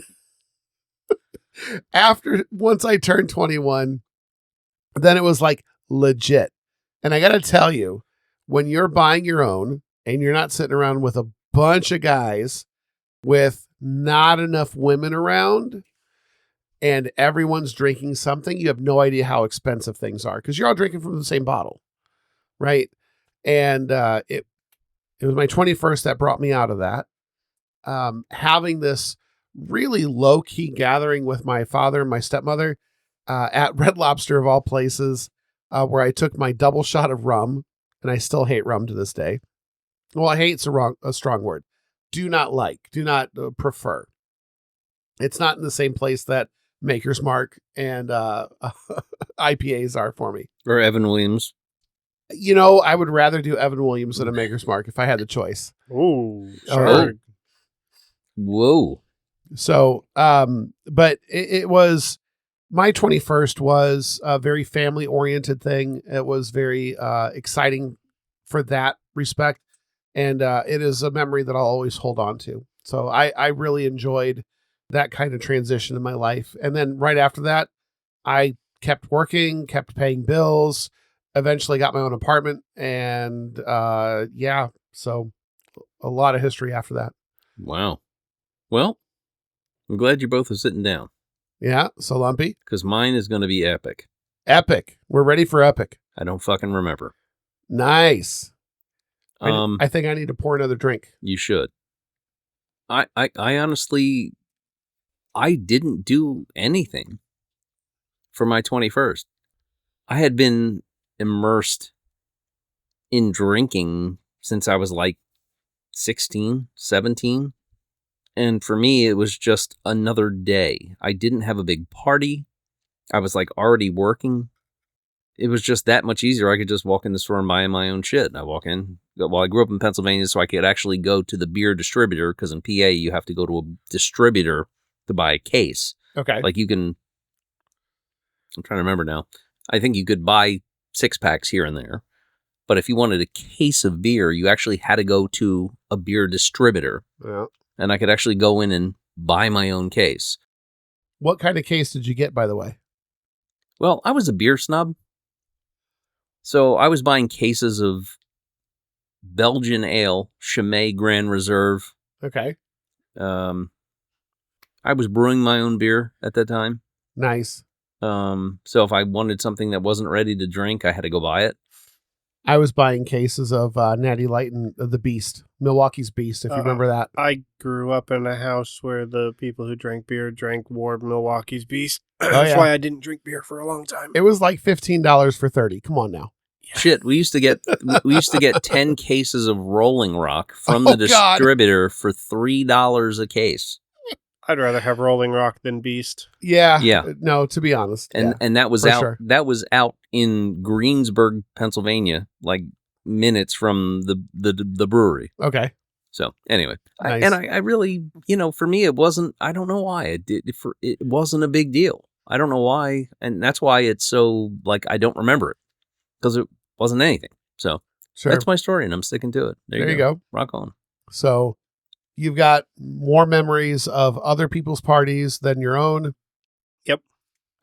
Once I turned 21, then it was like legit. And I got to tell you, when you're buying your own and you're not sitting around with a bunch of guys with not enough women around and everyone's drinking something, you have no idea how expensive things are because you're all drinking from the same bottle. Right. And it was my 21st that brought me out of that. Having this really low-key gathering with my father and my stepmother at Red Lobster, of all places, where I took my double shot of rum, and I still hate rum to this day. Well, hate's a strong word. Do not prefer. It's not in the same place that Maker's Mark and IPAs are for me. Or Evan Williams. You know, I would rather do Evan Williams than a Maker's Mark if I had the choice. Ooh, Oh. sure. Whoa. So, but it was, my 21st was a very family oriented thing. It was very exciting for that respect. And it is a memory that I'll always hold on to. So I really enjoyed that kind of transition in my life. And then right after that, I kept working, kept paying bills, eventually got my own apartment, and so a lot of history after that. Wow. Well, I'm glad you both are sitting down Yeah, so Lumpy. because mine is going to be epic. Epic. We're ready for epic. I don't fucking remember. Nice. Um, I think I need to pour another drink. You should. I honestly, I didn't do anything for my 21st. I had been immersed in drinking since I was like 16, 17. And for me, it was just another day. I didn't have a big party. I was like already working. it was just that much easier. I could just walk in the store and buy my own shit. I walk in. Well, I grew up in Pennsylvania, so I could actually go to the beer distributor, because in PA, you have to go to a distributor to buy a case. Okay. Like you can, I'm trying to remember now. I think you could buy 6-packs here and there. But if you wanted a case of beer, you actually had to go to a beer distributor. Yeah. And I could actually go in and buy my own case. What kind of case did you get, by the way? Well, I was a beer snub. So I was buying cases of Belgian ale, Chimay Grand Reserve. Okay. I was brewing my own beer at that time. Nice. So if I wanted something that wasn't ready to drink, I had to go buy it. I was buying cases of Natty Light and the Beast, Milwaukee's Beast, if you remember that. I grew up in a house where the people who drank beer drank Ward Milwaukee's Beast. Oh, That's yeah. why I didn't drink beer for a long time. It was like $15 for 30. Come on now. Shit, we used to get 10 cases of Rolling Rock from Oh, the God. distributor for $3 a case. I'd rather have Rolling Rock than Beast. Yeah. Yeah. No, to be honest. And yeah. and that was for out sure. that was out in Greensburg, Pennsylvania, like minutes from the brewery. Okay. So anyway, Nice. I really, for me, it wasn't. I don't know why it wasn't a big deal. I don't know why, and that's why it's so like I don't remember it, because it wasn't anything. So Sure. that's my story, and I'm sticking to it. There you go. Rock on. So you've got more memories of other people's parties than your own. Yep.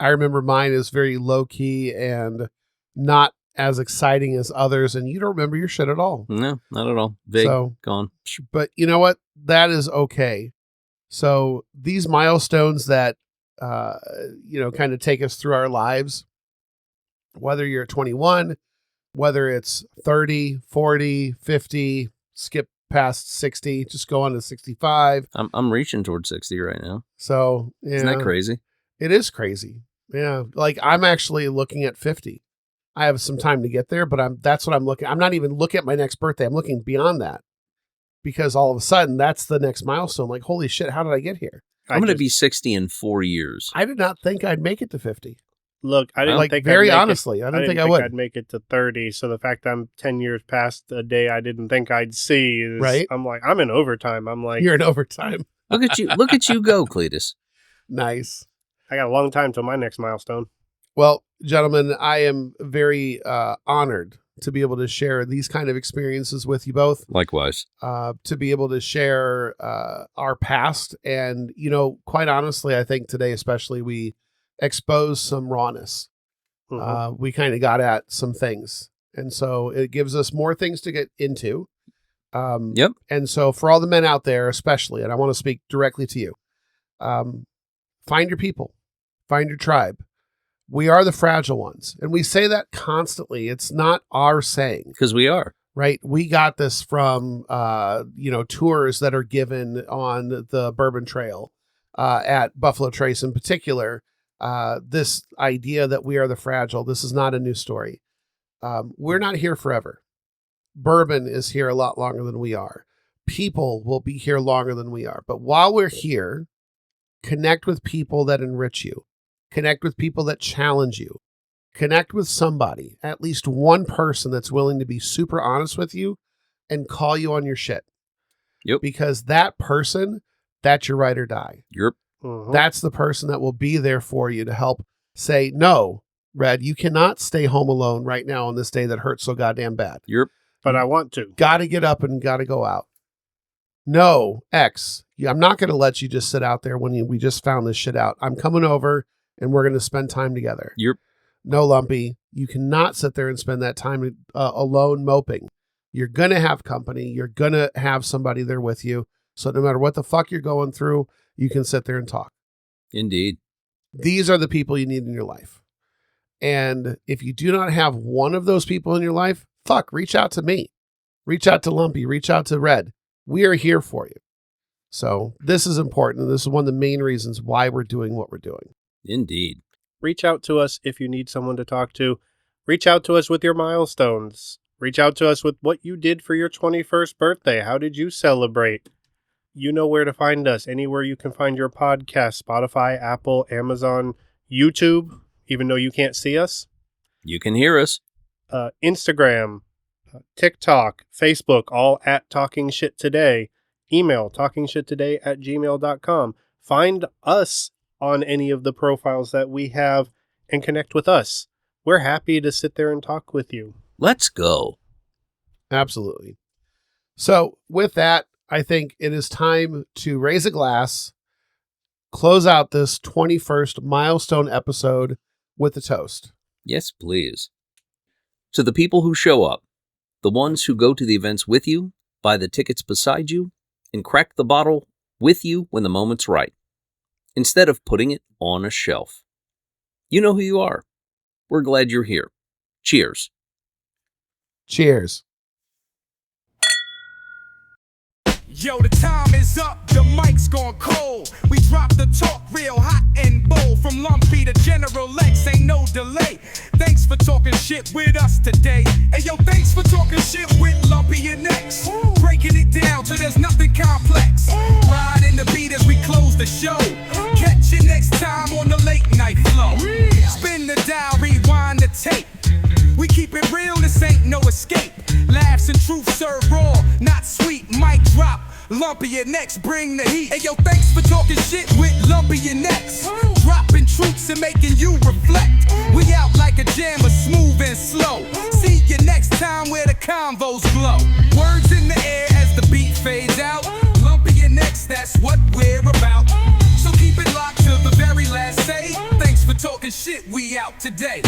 I remember mine is very low key and not as exciting as others, and you don't remember your shit at all. No, not at all. Vague, So- gone. But you know what? That is okay. So these milestones that, kind of take us through our lives, whether you're 21, whether it's 30, 40, 50, skip past 60, just go on to 65. I'm reaching towards 60 right now. So yeah, Isn't that crazy? it is crazy. Yeah. Like I'm actually looking at 50. I have some time to get there, but that's what I'm looking. I'm not even looking at my next birthday. I'm looking beyond that, because all of a sudden that's the next milestone. Like, holy shit, how did I get here? I'm going to be 60 in 4 years. I did not think I'd make it to 50. Look, I didn't Like, think very I'd make honestly, I I didn't didn't think I would. I'd make it to 30. So the fact that I'm 10 years past a day I didn't think I'd see is, Right. I'm like, I'm in overtime. I'm like, You're in overtime. Look at you go, Cletus. Nice. I got a long time till my next milestone. Well, gentlemen, I am very honored to be able to share these kind of experiences with you both. Likewise. To be able to share our past. And, quite honestly, I think today especially we exposed some rawness. Mhm. We kind of got at some things. And so it gives us more things to get into. Yep. And so for all the men out there, especially, and I want to speak directly to you, find your people, find your tribe. We are the fragile ones. And we say that constantly. It's not our saying. Because we are. Right. We got this from, tours that are given on the Bourbon Trail at Buffalo Trace in particular. This idea that we are the fragile, this is not a new story. We're not here forever. Bourbon is here a lot longer than we are. People will be here longer than we are. But while we're here, connect with people that enrich you. Connect with people that challenge you. Connect with somebody, at least one person that's willing to be super honest with you and call you on your shit. Yep. Because that person, that's your ride or die. Yep. Mhm. That's the person that will be there for you to help say, no, Red, you cannot stay home alone right now on this day that hurts so goddamn bad. Yep. But I want to. Got to get up and got to go out. No, X, I'm not going to let you just sit out there when we just found this shit out. I'm coming over and we're going to spend time together. Yep. No, Lumpy, you cannot sit there and spend that time alone moping. You're going to have company. You're going to have somebody there with you. So no matter what the fuck you're going through, you can sit there and talk. Indeed. These are the people you need in your life. And if you do not have one of those people in your life, reach out to me. Reach out to Lumpy. Reach out to Red. We are here for you. So this is important. And this is one of the main reasons why we're doing what we're doing. Indeed. Reach out to us if you need someone to talk to. Reach out to us with your milestones. Reach out to us with what you did for your 21st birthday. How did you celebrate? You know where to find us. Anywhere you can find your podcast. Spotify, Apple, Amazon, YouTube. Even though you can't see us. You can hear us. Instagram, TikTok, Facebook, all at Talking Shit Today. Email talkingshittoday@gmail.com. Find us on any of the profiles that we have and connect with us. We're happy to sit there and talk with you. Let's go. Absolutely. So with that, I think it is time to raise a glass, close out this 21st milestone episode with a toast. Yes, please. To the people who show up, the ones who go to the events with you, buy the tickets beside you, and crack the bottle with you when the moment's right, instead of putting it on a shelf. You know who you are. We're glad you're here. Cheers. Cheers. Yo, the time is up, the mic's gone cold. We drop the talk real hot and bold. From Lumpy to General Lex, ain't no delay. Thanks for talking shit with us today. Hey yo, thanks for talking shit with Lumpy and X. Breaking it down till there's nothing complex. Riding the beat as we close the show. Catch you next time on the late night flow. Spin the dial, rewind the tape. We keep it real, this ain't no escape. Laughs and truth serve raw, not sweet. Mic drop, Lumpy and X bring the heat. Hey yo, thanks for talking shit with Lumpy and X. Dropping truths and making you reflect. We out like a jammer, smooth and slow. See you next time where the convos glow. Words in the air as the beat fades out. Lumpy and X, that's what we're about. So keep it locked till the very last say. Thanks for talking shit, we out today.